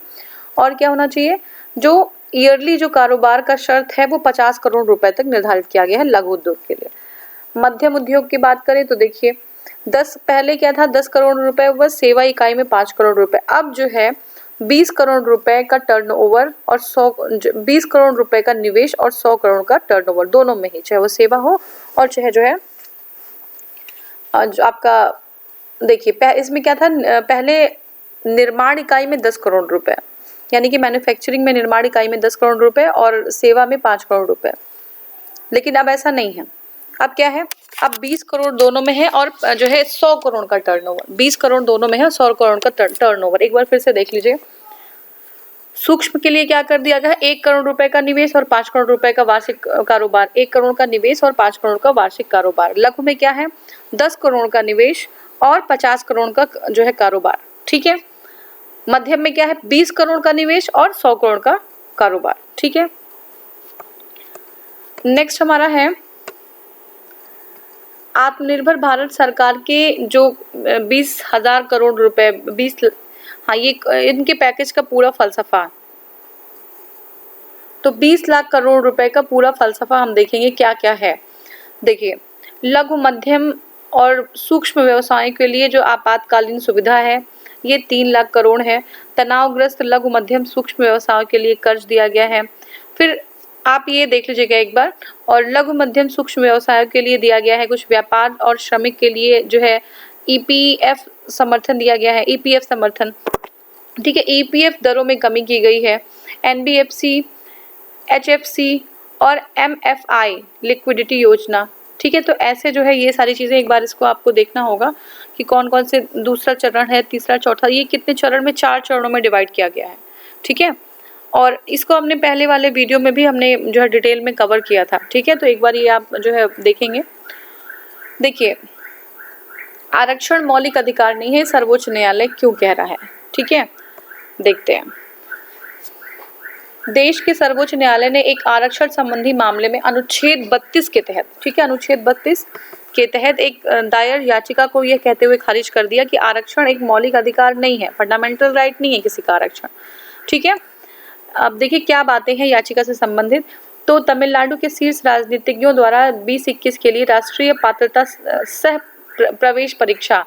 और क्या होना चाहिए, जो ईयरली जो कारोबार का शर्त है वो 50 करोड़ रुपए तक निर्धारित किया गया है लघु उद्योग के लिए। मध्यम उद्योग की बात करें तो देखिए 10, पहले क्या था, 10 करोड़ रुपए व सेवा इकाई में 5 करोड़ रुपए, अब जो है 20 करोड़ रुपए का टर्नओवर और 20 करोड़ रुपए का निवेश और 100 करोड़ का टर्नओवर, दोनों में ही, चाहे वो सेवा हो और चाहे जो है जो आपका, देखिए इसमें क्या था, पहले निर्माण इकाई में 10 करोड़ रुपए, यानी कि मैन्युफैक्चरिंग में निर्माण इकाई में 10 करोड़ रुपए और सेवा में 5 करोड़ रुपए। लेकिन अब ऐसा नहीं है, अब क्या है, अब 20 करोड़ दोनों में है और जो है 100 करोड़ का टर्नओवर, 20 करोड़ दोनों में है और 100 करोड़ का टर्नओवर। एक बार फिर से देख लीजिए। सूक्ष्म के लिए क्या कर दिया गया है, 1 करोड़ रुपए का निवेश और 5 करोड़ रुपए का वार्षिक कारोबार, 1 करोड़ का निवेश और 5 करोड़ का वार्षिक कारोबार। लघु में क्या है, 10 करोड़ का निवेश और 50 करोड़ का जो है कारोबार, ठीक है। मध्यम में क्या है, 20 करोड़ का निवेश और 100 करोड़ का कारोबार, ठीक है। नेक्स्ट हमारा है आत्मनिर्भर भारत सरकार के जो 20,000 करोड़ रुपए, 20, हाँ ये इनके पैकेज का पूरा फलसफा। तो 20 लाख करोड़ रुपए का पूरा फलसफा हम देखेंगे क्या क्या है। देखिए लघु मध्यम और सूक्ष्म व्यवसाय के लिए जो आपातकालीन सुविधा है ये 3 लाख करोड़ है। तनावग्रस्त लघु मध्यम सूक्ष्म व्यवसाय के लिए कर्ज दिया गया है। फिर आप ये देख लीजिएगा एक बार, और लघु मध्यम सूक्ष्म व्यवसाय के लिए दिया गया है कुछ व्यापार और श्रमिक के लिए जो है EPF समर्थन दिया गया है, EPF समर्थन, ठीक है। EPF दरों में कमी की गई है। NBFC, HFC और MFI लिक्विडिटी योजना, ठीक है। तो ऐसे जो है ये सारी चीज़ें एक बार इसको आपको देखना होगा कि कौन कौन से दूसरा चरण है, तीसरा, चौथा, ये कितने चरण में, 4 चरणों में डिवाइड किया गया है, ठीक है। और इसको हमने पहले वाले वीडियो में भी हमने जो है डिटेल में कवर किया था, ठीक है। तो एक बार ये आप जो है देखेंगे। देखिए आरक्षण मौलिक अधिकार नहीं है, सर्वोच्च न्यायालय क्यों कह रहा है, ठीक है। देखते हैं। देश के सर्वोच्च न्यायालय ने एक आरक्षण संबंधी मामले में अनुच्छेद 32 के तहत, ठीक है, अनुच्छेद 32 के तहत एक दायर याचिका को यह कहते हुए खारिज कर दिया कि आरक्षण एक मौलिक अधिकार नहीं है, फंडामेंटल राइट नहीं है किसी का आरक्षण, ठीक है। अब देखिए क्या बातें हैं याचिका से संबंधित। तो तमिलनाडु के शीर्ष राजनीतिज्ञों द्वारा 2021 के लिए राष्ट्रीय पात्रता सह प्रवेश परीक्षा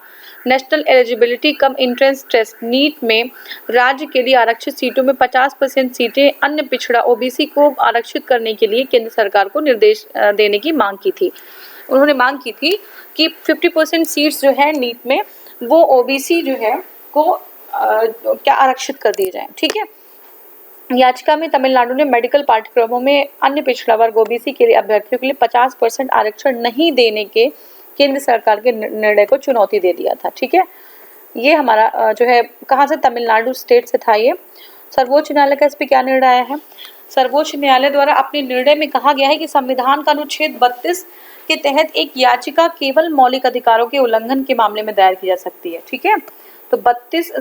national eligibility cum entrance test NEET में राज्य के लिए आरक्षित सीटों में 50% सीटें अन्य पिछड़ा OBC को आरक्षित करने के लिए केंद्र सरकार को निर्देश देने की मांग की थी। उन्होंने मांग की थी कि 50% सीट्स जो है नीट में वो OBC जो है को क्या आरक्षित कर दिए जाएं, ठीक है। याचिका में तमिलनाडु ने मेडिकल पाठ्यक्रमों में अन्य पिछड़ा वर्ग ओबीसी के लिए अभ्यर्थियों के लिए 50% आरक्षण नहीं देने के केंद्र सरकार के निर्णय को चुनौती दे दिया था। ठीक है, ये हमारा जो है कहाँ से, तमिलनाडु स्टेट से था ये। सर्वोच्च न्यायालय का इस पर क्या निर्णय आया है? सर्वोच्च न्यायालय द्वारा अपने निर्णय में कहा गया है कि संविधान का अनुच्छेद 32 के तहत एक याचिका केवल मौलिक अधिकारों के उल्लंघन के मामले में दायर की जा सकती है। ठीक है, तो 32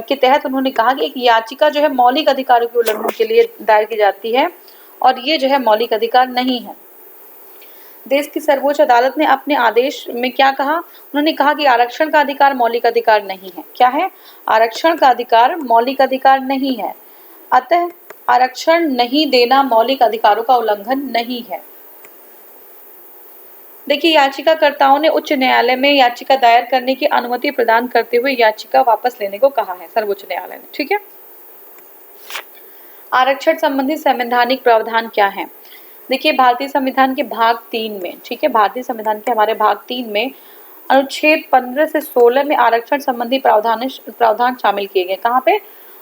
के तहत उन्होंने कहा कि एक याचिका जो है मौलिक अधिकारों के उल्लंघन के लिए दायर की जाती है और ये जो है मौलिक अधिकार नहीं है। देश की सर्वोच्च अदालत ने अपने आदेश में क्या कहा? उन्होंने कहा कि आरक्षण का अधिकार मौलिक अधिकार नहीं है। क्या है? आरक्षण का अधिकार मौलिक अधिकार नहीं है, अतः आरक्षण नहीं देना मौलिक अधिकारों का उल्लंघन नहीं है। देखिए, याचिकाकर्ताओं ने उच्च न्यायालय में याचिका दायर करने की अनुमति प्रदान करते हुए याचिका वापस लेने को कहा है सर्वोच्च न्यायालय ने। ठीक है, आरक्षण संबंधी संवैधानिक प्रावधान क्या है? देखिए, भारतीय संविधान के भाग 3 में, ठीक है, भारतीय संविधान के हमारे भाग 3 में अनुच्छेद 15 से 16 में आरक्षण संबंधी प्रावधान शामिल किए गए। कहाँ पे?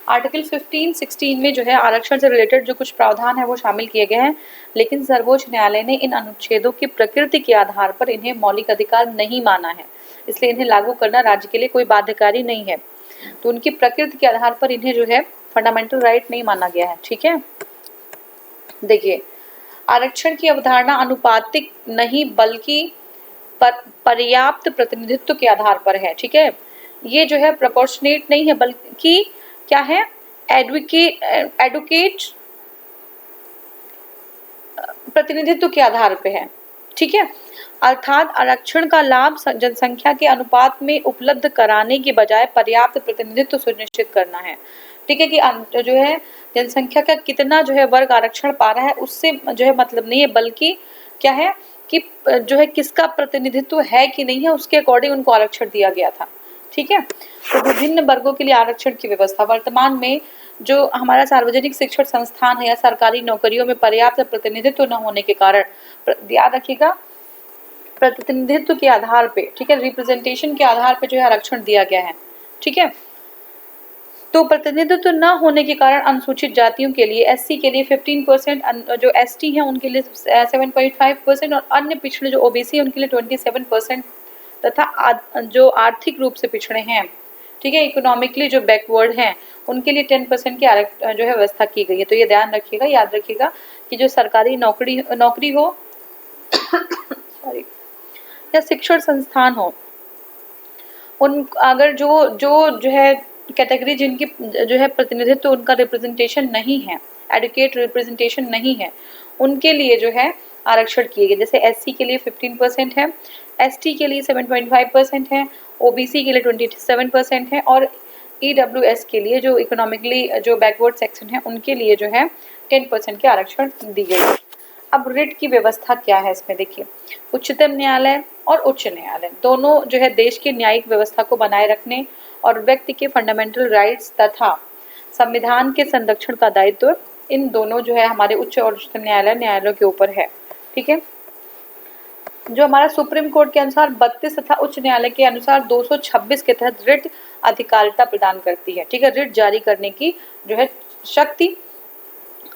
आर्टिकल 15, 16 में जो है आरक्षण से रिलेटेड जो कुछ प्रावधान है वो शामिल किए गए हैं, लेकिन सर्वोच्च न्यायालय ने इन अनुच्छेदों की प्रकृति के आधार पर इन्हें मौलिक अधिकार नहीं माना है, इसलिए इन्हें लागू करना राज्य के लिए कोई बाध्यकारी नहीं है। तो उनकी प्रकृति के आधार पर इन्हें जो है फंडामेंटल राइट नहीं माना गया है। ठीक है, देखिए, आरक्षण की अवधारणा अनुपातिक नहीं बल्कि पर्याप्त प्रतिनिधित्व के आधार पर है। ठीक है, ये जो है प्रोपोर्शनेट नहीं है बल्कि क्या है, एडुकेट प्रतिनिधित्व के आधार पे है। ठीक है, अर्थात आरक्षण का लाभ जनसंख्या के अनुपात में उपलब्ध कराने की बजाय पर्याप्त प्रतिनिधित्व सुनिश्चित करना है। ठीक है, कि जो है जनसंख्या का कितना जो है वर्ग आरक्षण पा रहा है उससे जो है मतलब नहीं है, बल्कि क्या है कि जो है किसका प्रतिनिधित्व है कि नहीं है उसके अकॉर्डिंग उनको आरक्षण दिया गया था। ठीक है, तो विभिन्न वर्गों के लिए आरक्षण की व्यवस्था। वर्तमान में जो हमारा सार्वजनिक शिक्षण संस्थान है या सरकारी नौकरियों में पर्याप्त प्रतिनिधित्व न होने के कारण, याद रखिएगा, प्रतिनिधित्व के आधार पे, ठीक है, रिप्रेजेंटेशन के आधार पे जो है आरक्षण दिया गया है। ठीक है, तो प्रतिनिधित्व न होने के कारण अनुसूचित जातियों के लिए, एससी के लिए 15%, जो एसटी हैं उनके लिए 7.5% और अन्य पिछड़े जो ओबीसी हैं उनके लिए 27% तथा जो आर्थिक रूप से पिछड़े हैं, ठीक है, इकोनॉमिकली जो बैकवर्ड हैं, उनके लिए 10% की जो है व्यवस्था की गई है। तो ये ध्यान रखिएगा, याद रखिएगा कि जो सरकारी नौकरी हो सॉरी या शिक्षण संस्थान हो, उन अगर जो है कैटेगरी जिनकी जो है प्रतिनिधित्व उनका रिप्रेजेंटेशन नहीं है, एडुकेट रिप्रेजेंटेशन नहीं है, उनके लिए जो है आरक्षण किए गए। जैसे एससी के लिए 15% है, एसटी के लिए 7.5% है, ओबीसी के लिए 27% है और ईडब्ल्यूएस के लिए जो इकोनॉमिकली जो बैकवर्ड सेक्शन है उनके लिए जो है 10% के आरक्षण दी गई है। अब रिट की व्यवस्था क्या है इसमें? देखिए, उच्चतम न्यायालय और उच्च न्यायालय दोनों जो है देश की न्यायिक व्यवस्था को बनाए रखने और व्यक्ति के फंडामेंटल राइट्स तथा संविधान के संरक्षण का दायित्व इन दोनों जो है हमारे उच्च और उच्चतम न्यायालयों के ऊपर है। ठीक है, जो हमारा सुप्रीम कोर्ट के अनुसार 32 तथा उच्च न्यायालय के अनुसार 226 के तहत रिट अधिकारिता प्रदान करती है। ठीक है, रिट जारी करने की जो है शक्ति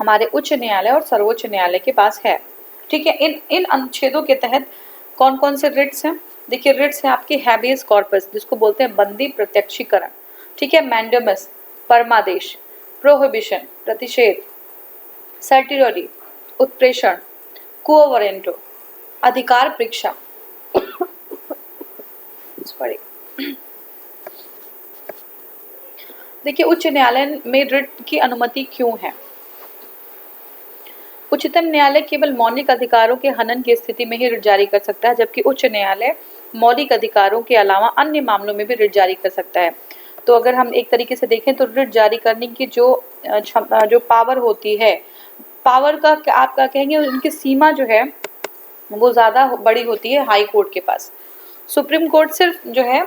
हमारे उच्च न्यायालय और सर्वोच्च न्यायालय के पास है। ठीक है, इन अनुच्छेदों के तहत कौन कौन से रिट्स हैं? देखिए, रिट्स है आपके हैबियस कॉर्पस जिसको बोलते हैं बंदी प्रत्यक्षीकरण, ठीक है, मैंडेमस परमादेश, प्रोहिबिशन प्रतिषेध, सर्टिलरी उत्प्रेषण, क्वो वारंटो अधिकार परीक्षा देखिए, उच्च न्यायालय में रिट की अनुमति क्यों है? उच्चतम न्यायालय केवल मौलिक अधिकारों के हनन की स्थिति में ही रिट जारी कर सकता है, जबकि उच्च न्यायालय मौलिक अधिकारों के अलावा अन्य मामलों में भी रिट जारी कर सकता है। तो अगर हम एक तरीके से देखें तो रिट जारी करने की जो पावर होती है, पावर का आप क्या कहेंगे, उनकी सीमा जो है वो ज़्यादा बड़ी होती है हाई कोर्ट के पास। सुप्रीम कोर्ट सिर्फ जो है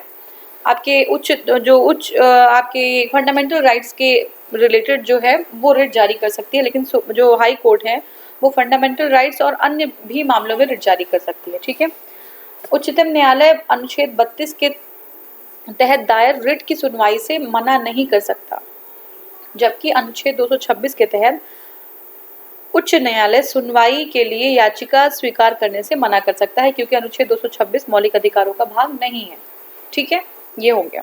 आपके उच्च आपके फंडामेंटल राइट्स के रिलेटेड जो है वो रिट जारी कर सकती है, लेकिन जो हाई कोर्ट है वो फंडामेंटल राइट्स और अन्य भी मामलों में रिट जारी कर सकती है। ठीक है, उच्चतम न्यायालय अनुच्छेद 32 के तहत दायर रिट की सुनवाई से मना नहीं कर सकता। जबकि अनुच्छेद 226 के तहत उच्च न्यायालय सुनवाई के लिए याचिका स्वीकार करने से मना कर सकता है, क्योंकि अनुच्छेद 226 मौलिक अधिकारों का भाग नहीं है। ठीक है, ये हो गया।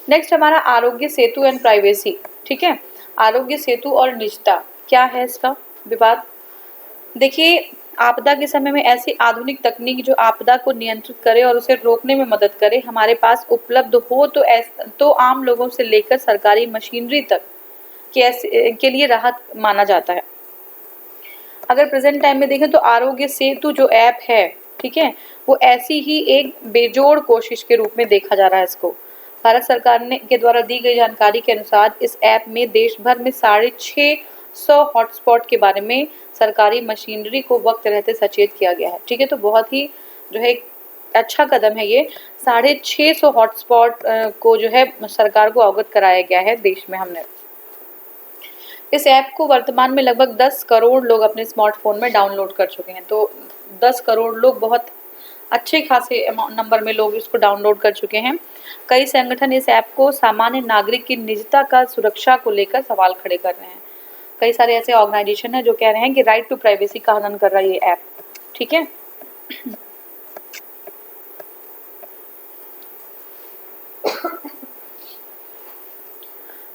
नेक्स्ट हमारा आरोग्य सेतु एंड प्राइवेसी। ठीक है, आरोग्य सेतु और निजता, क्या है इसका विवाद। देखिए, आपदा के समय में ऐसी आधुनिक तकनीक जो आपदा को नियंत्रित करे और उसे रोकने में मदद करे हमारे पास उपलब्ध हो तो आम लोगों से लेकर सरकारी मशीनरी तक के लिए राहत माना जाता है। अगर प्रेजेंट टाइम में देखें तो आरोग्य सेतु जो ऐप है, ठीक है, वो ऐसी ही एक बेजोड़ कोशिश के रूप में देखा जा रहा है इसको। भारत सरकार ने के द्वारा दी गई जानकारी के अनुसार इस ऐप में देश भर में 650 हॉटस्पॉट के बारे में सरकारी मशीनरी को वक्त रहते सचेत किया गया है। ठीक है, तो बहुत ही जो है अच्छा कदम है ये। 650 हॉटस्पॉट को जो है सरकार को अवगत कराया गया है देश में हमने। इस ऐप को वर्तमान में लगभग 10 करोड़ लोग अपने स्मार्टफोन में डाउनलोड कर चुके हैं। तो 10 करोड़ लोग, बहुत अच्छे खासे नंबर में लोग इसको डाउनलोड कर चुके हैं। कई संगठन इस ऐप को सामान्य नागरिक की निजता का सुरक्षा को लेकर सवाल खड़े कर रहे हैं। कई सारे ऐसे ऑर्गेनाइजेशन हैं जो कह रहे हैं कि राइट टू प्राइवेसी का हनन कर रहा है ये ऐप। ठीक है,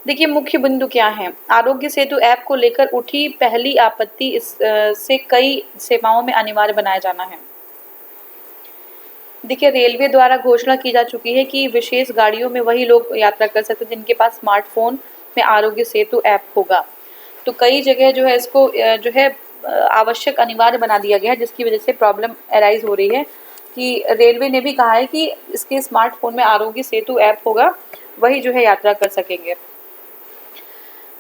देखिए मुख्य बिंदु क्या है। आरोग्य सेतु ऐप को लेकर उठी पहली आपत्ति इससे कई सेवाओं में अनिवार्य बनाया जाना है। देखिए, रेलवे द्वारा घोषणा की जा चुकी है कि विशेष गाड़ियों में वही लोग यात्रा कर सकते हैं जिनके पास स्मार्टफोन में आरोग्य सेतु ऐप होगा। तो कई जगह जो है इसको जो है आवश्यक अनिवार्य बना दिया गया है, जिसकी वजह से प्रॉब्लम अराइज हो रही है कि रेलवे ने भी कहा है कि इसके स्मार्टफोन में आरोग्य सेतु ऐप होगा, वही जो है यात्रा कर सकेंगे।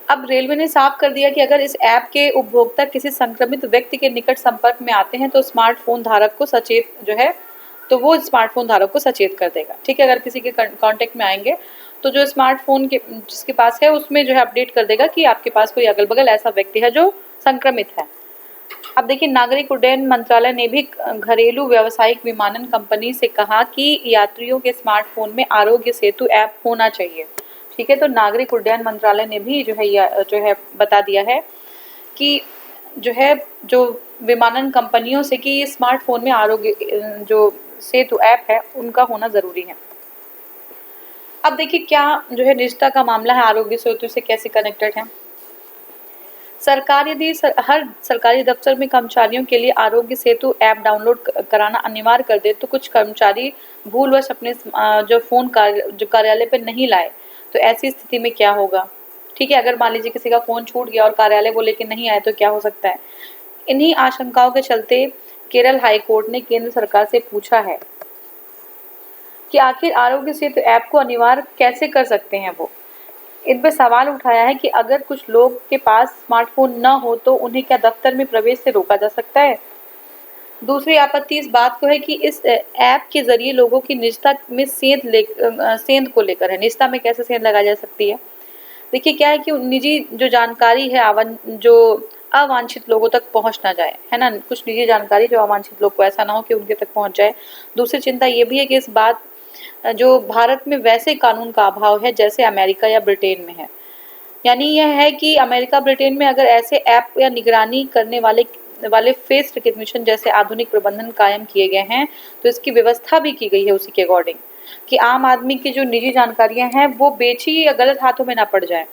अब रेलवे ने साफ कर दिया कि अगर इस ऐप के उपभोक्ता किसी संक्रमित व्यक्ति के निकट संपर्क में आते हैं तो स्मार्टफोन धारक को सचेत जो है तो वो स्मार्टफोन धारक को सचेत कर देगा। ठीक है, अगर किसी के कांटेक्ट में आएंगे तो जो स्मार्टफोन के जिसके पास है उसमें जो है अपडेट कर देगा कि आपके पास कोई अगल बगल ऐसा व्यक्ति है जो संक्रमित है। अब देखिए, नागरिक उड्डयन मंत्रालय ने भी घरेलू व्यावसायिक विमानन कंपनी से कहा कि यात्रियों के स्मार्टफोन में आरोग्य सेतु ऐप होना चाहिए। ठीक है, तो नागरिक उड्डयन मंत्रालय ने भी जो है बता दिया है कि जो विमानन कंपनियों से कि स्मार्टफोन में आरोग्य जो सेतु ऐप है उनका होना जरूरी है। अब देखिए, क्या जो है निजता का मामला है आरोग्य सेतु से कैसे कनेक्टेड है। सरकार यदि हर सरकारी दफ्तर में कर्मचारियों के लिए आरोग्य सेतु ऐप डाउनलोड कराना अनिवार्य कर दे तो कुछ कर्मचारी भूलवश अपने जो फोन जो कार्यालय पे नहीं लाए, तो ऐसी स्थिति में क्या होगा। ठीक है, अगर मान लीजिए किसी का फोन छूट गया और कार्यालय वो लेके नहीं आए तो क्या हो सकता है। इन्हीं आशंकाओं के चलते केरल हाई कोर्ट ने केंद्र सरकार से पूछा है कि आखिर आरोग्य सेतु ऐप को अनिवार्य कैसे कर सकते हैं वो। इन पर सवाल उठाया है कि अगर कुछ लोग के पास स्मार्टफोन न हो तो उन्हें क्या दफ्तर में प्रवेश से रोका जा सकता है। दूसरी आपत्ति इस बात को है कि इस ऐप के जरिए लोगों की निजता में सेंध को लेकर है। निजता में कैसे सेंध लगाई जा सकती है। देखिए, क्या है कि निजी जो जानकारी है जो अवांछित लोगों तक पहुंच ना जाए, है ना, कुछ निजी जानकारी जो अवांछित लोग को ऐसा ना हो कि उनके तक पहुंच जाए। दूसरी चिंता ये भी है कि इस बात जो भारत में वैसे कानून का अभाव है जैसे अमेरिका या ब्रिटेन में है। यानी यह है कि अमेरिका ब्रिटेन में अगर ऐसे ऐप या निगरानी करने वाले फेस रिकग्निशन जैसे आधुनिक प्रबंधन कायम किए गए हैं तो इसकी व्यवस्था भी की गई है उसी के अकॉर्डिंग कि आम आदमी की जो निजी जानकारियां हैं वो बेची या गलत हाथों में ना पड़ जाए।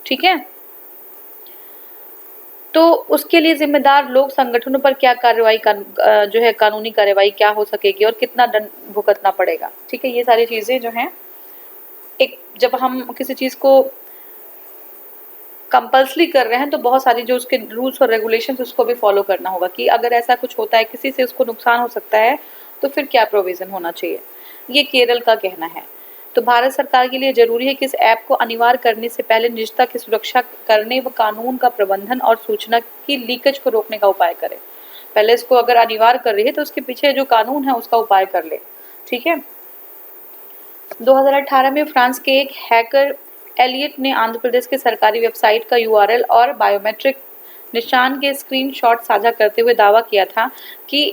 ठीक है, तो उसके लिए जिम्मेदार लोग संगठनों पर क्या जो है कानूनी कार्रवाई क्या हो सकेगी और कितना दंड भुगतना पड़ेगा। ठीक है, ये सारी चीजें जो हैं जब हम किसी चीज को कंपल्सरी कर रहे हैं तो बहुत सारी जो उसके रूल्स और रेगुलेशंस उसको भी फॉलो करना होगा कि अगर ऐसा कुछ होता है किसी से उसको नुकसान हो सकता है तो फिर क्या प्रोविजन होना चाहिए। ये केरल का कहना है। तो भारत सरकार के लिए जरूरी है कि इस ऐप को अनिवार्य करने से पहले निजता की सुरक्षा करने व कानून का प्रबंधन और सूचना की लीकेज को रोकने का उपाय करे। पहले इसको अगर अनिवार्य कर रही है तो उसके पीछे जो कानून है उसका उपाय कर ले। ठीक है, 2018 में फ्रांस के एक हैकर एलियट ने आंध्र प्रदेश के सरकारी वेबसाइट का यूआरएल और बायोमेट्रिक निशान के स्क्रीनशॉट साझा करते हुए दावा किया था कि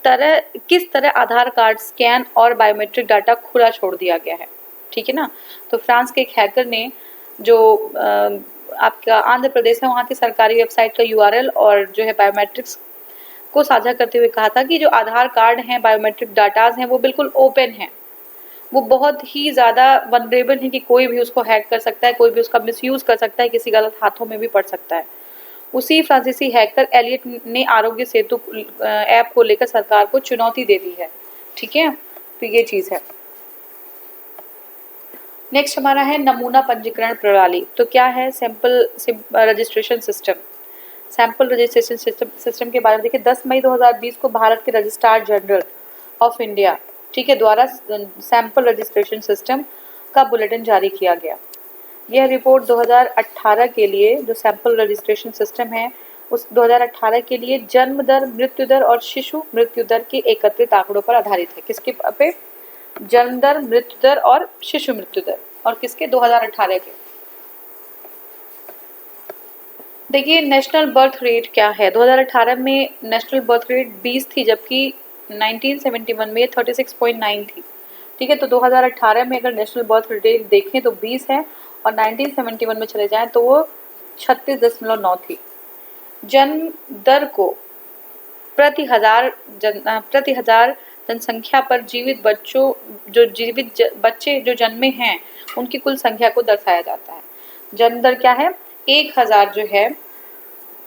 किस तरह आधार कार्ड स्कैन और बायोमेट्रिक डाटा खुला छोड़ दिया गया है। ठीक है ना, तो फ्रांस के एक हैकर ने जो आपका आंध्र प्रदेश है वहाँ की सरकारी वेबसाइट का यूआरएल और जो है बायोमेट्रिक्स को साझा करते हुए कहा था कि जो आधार कार्ड हैं, बायोमेट्रिक डाटाज हैं, वो बिल्कुल ओपन हैं, वो बहुत ही ज़्यादा वनरेबल है कि कोई भी उसको हैक कर सकता है, कोई भी उसका मिसयूज़ कर सकता है, किसी गलत हाथों में भी पड़ सकता है। उसी फ्रांसीसी हैकर एलियट ने आरोग्य सेतु ऐप को लेकर सरकार को चुनौती दे दी है। ठीक है, तो ये चीज़ है। नेक्स्ट हमारा है नमूना पंजीकरण प्रणाली। तो क्या है? Sample registration system. Sample registration system के बारे में देखिए, 10 मई 2020 को भारत के रजिस्ट्रार जनरल ऑफ इंडिया, ठीक है, द्वारा सैंपल रजिस्ट्रेशन सिस्टम का बुलेटिन जारी किया गया। यह रिपोर्ट 2018 के लिए जो सैंपल रजिस्ट्रेशन सिस्टम है उस 2018 के लिए जन्म दर, मृत्यु दर और शिशु मृत्यु दर के एकत्रित आंकड़ों पर आधारित है। किसके पे? जन्म दर, मृत्यु दर और शिशु मृत्यु दर। और किसके? 2018 के। देखिए नेशनल बर्थ रेट क्या है। 2018 में नेशनल बर्थ रेट 20 थी, जबकि 1971 में 36.9 थी। ठीक है, तो 2018 में अगर नेशनल बर्थ रेट देखें तो 20 है और 1971 में चले जाएं तो वो 36.9 थी। जन्म दर को प्रति हजार जनसंख्या पर जीवित बच्चे जो जन्मे हैं उनकी कुल संख्या को दर्शाया जाता है। जन्म दर क्या है? 1000 जो है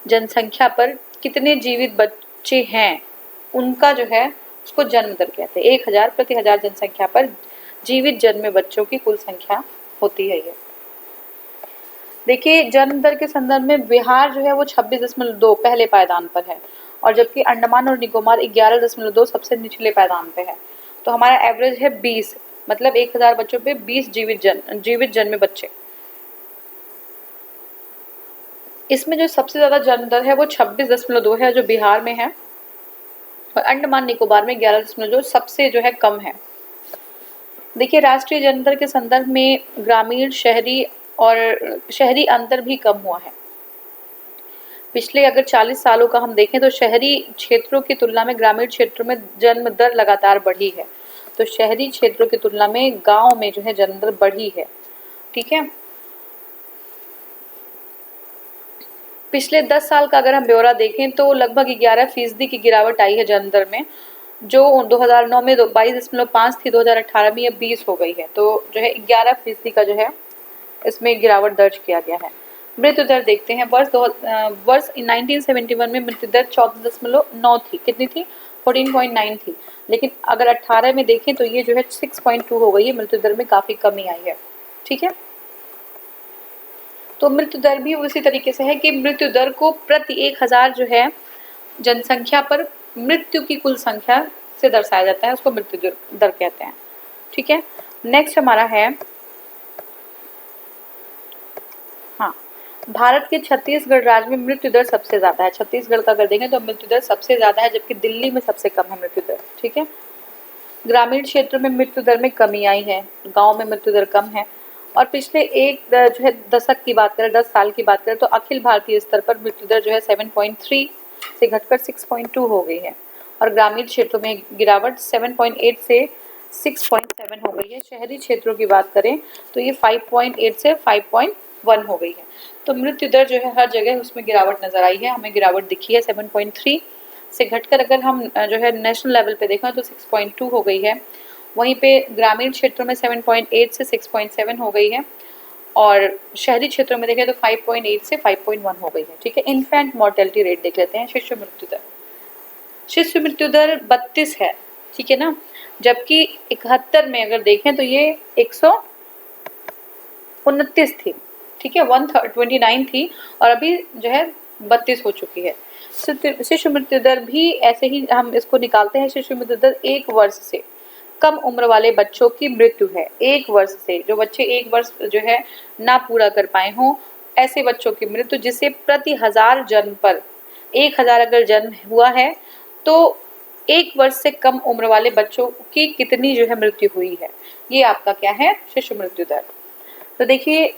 जनसंख्या पर कितने जीवित बच्चे हैं उनका जो है उसको जन्म दर कहते हैं। 1000 प्रति हजार जनसंख्या पर जीवित जन्मे बच्चों की कुल संख्या होती है ये। देखिए जन्म दर के संदर्भ में बिहार जो है वो 26.2 पहले पायदान पर है और जबकि अंडमान और निकोबार 11.2 सबसे निचले पायदान पे है। तो हमारा एवरेज है 20, मतलब 1000 बच्चों पे 20 जीवित जन्मे बच्चे। इसमें जो सबसे ज्यादा जन्म दर है वो 26.2 है जो बिहार में है और अंडमान निकोबार में 11.2 सबसे जो है कम है। देखिए राष्ट्रीय जन्म दर के संदर्भ में ग्रामीण, शहरी अंतर भी कम हुआ है। पिछले अगर 40 सालों का हम देखें तो शहरी क्षेत्रों की तुलना में ग्रामीण क्षेत्रों में जन्म दर लगातार बढ़ी है। तो शहरी क्षेत्रों की तुलना में गांव में जो है जन्म दर बढ़ी है। ठीक है, पिछले 10 साल का अगर हम ब्यौरा देखें तो लगभग 11% की गिरावट आई है जन्म दर में, जो 2009 में 22.5 थी, 2018 में यह 20 हो गई है। तो जो है 11% का जो है इसमें गिरावट दर्ज किया गया है। मृत्यु दर देखते हैं। वर्ष 1971 में मृत्यु दर 14.9 थी। कितनी थी? 14.9 थी। लेकिन अगर 18 में देखें तो ये जो है 6.2 हो गई है। मृत्यु दर में काफी कमी आई है। ठीक है, तो मृत्यु दर भी उसी तरीके से है कि मृत्यु दर को प्रति 1000 जो है जनसंख्या पर मृत्यु की कुल संख्या से दर्शाया जाता है, उसको मृत्यु दर कहते हैं। ठीक है, नेक्स्ट हमारा है, हाँ, भारत के छत्तीसगढ़ राज्य में मृत्यु दर सबसे ज्यादा है। छत्तीसगढ़ का अगर देखें तो मृत्यु दर सबसे ज्यादा है, जबकि दिल्ली में सबसे कम है मृत्यु दर। ठीक है, ग्रामीण क्षेत्र में मृत्यु दर में कमी आई है, गांव में मृत्यु दर कम है। और पिछले एक जो है दशक की बात करें, 10 साल की बात करें तो अखिल भारतीय स्तर पर मृत्यु दर जो है 7.3 से घटकर 6.2 हो गई है और ग्रामीण क्षेत्रों में गिरावट 7.8 से 6.7 हो गई है। शहरी क्षेत्रों की बात करें तो ये 5.8 से 5.1 हो गई है। तो मृत्यु दर जो है हर जगह उसमें गिरावट नजर आई है, हमें गिरावट दिखी है। 7.3 से घटकर अगर हम जो है नेशनल लेवल पे देखें तो 6.2 हो गई है। वहीं पे ग्रामीण क्षेत्रों में 7.8 से 6.7 हो गई है और शहरी क्षेत्रों में देखें तो 5.8 से 5.1 हो गई है। ठीक है, इन्फेंट मोर्टेलिटी रेट देख लेते हैं। शिशु मृत्यु दर, शिशु मृत्यु दर 32 है। ठीक है ना, जबकि 71 में अगर देखें तो ये 129 थी। ठीक है, 129 थी और अभी जो है 32 हो चुकी है। शिशु मृत्यु दर भी ऐसे ही हम इसको निकालते हैं। शिशु मृत्यु दर 1 वर्ष से कम उम्र वाले बच्चों की मृत्यु है। 1 वर्ष से, जो बच्चे 1 वर्ष जो है ना पूरा कर पाए हों, ऐसे बच्चों की मृत्यु, जिसे प्रति 1000 जन्म पर 1000 अगर जन्म हुआ है तो 1 वर्ष से कम उम्र वाले बच्चों की कितनी जो है मृत्यु हुई है, ये आपका क्या है? शिशु मृत्यु दर। तो देखिए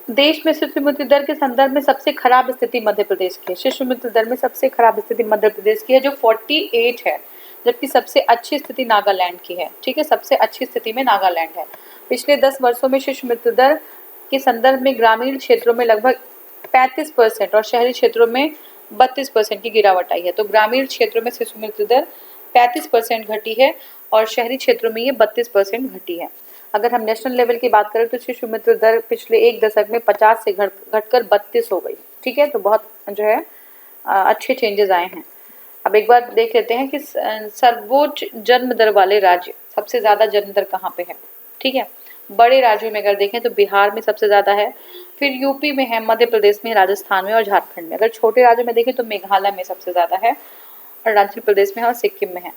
देश में शिशु मृत्यु दर के संदर्भ में सबसे खराब स्थिति मध्य प्रदेश की है। शिशु मृत्यु दर में सबसे खराब स्थिति मध्य प्रदेश की है जो 48 है, जबकि सबसे अच्छी स्थिति नागालैंड की है। ठीक है, सबसे अच्छी स्थिति में नागालैंड है। पिछले 10 वर्षों में शिशु मृत्यु दर के संदर्भ में ग्रामीण क्षेत्रों में लगभग 35% और शहरी क्षेत्रों में 32% की गिरावट आई है। तो ग्रामीण क्षेत्रों में शिशु मृत्यु दर 35% घटी है और शहरी क्षेत्रों में ये 32% घटी है। अगर हम नेशनल लेवल की बात करें तो शिशु मृत्यु दर पिछले एक दशक में 50 से घटकर 32 हो गई। ठीक है, तो बहुत जो है अच्छे चेंजेस आए हैं। अब एक बार देख लेते हैं कि सर्वोच्च जन्म दर वाले राज्य, सबसे ज्यादा जन्म दर कहाँ पे है। ठीक है, बड़े राज्यों में अगर देखें तो बिहार में सबसे ज्यादा है, फिर यूपी में है, मध्य प्रदेश में, राजस्थान में और झारखंड में। अगर छोटे राज्यों में देखें तो मेघालय में सबसे ज्यादा है, अरुणाचल प्रदेश में है और सिक्किम में है।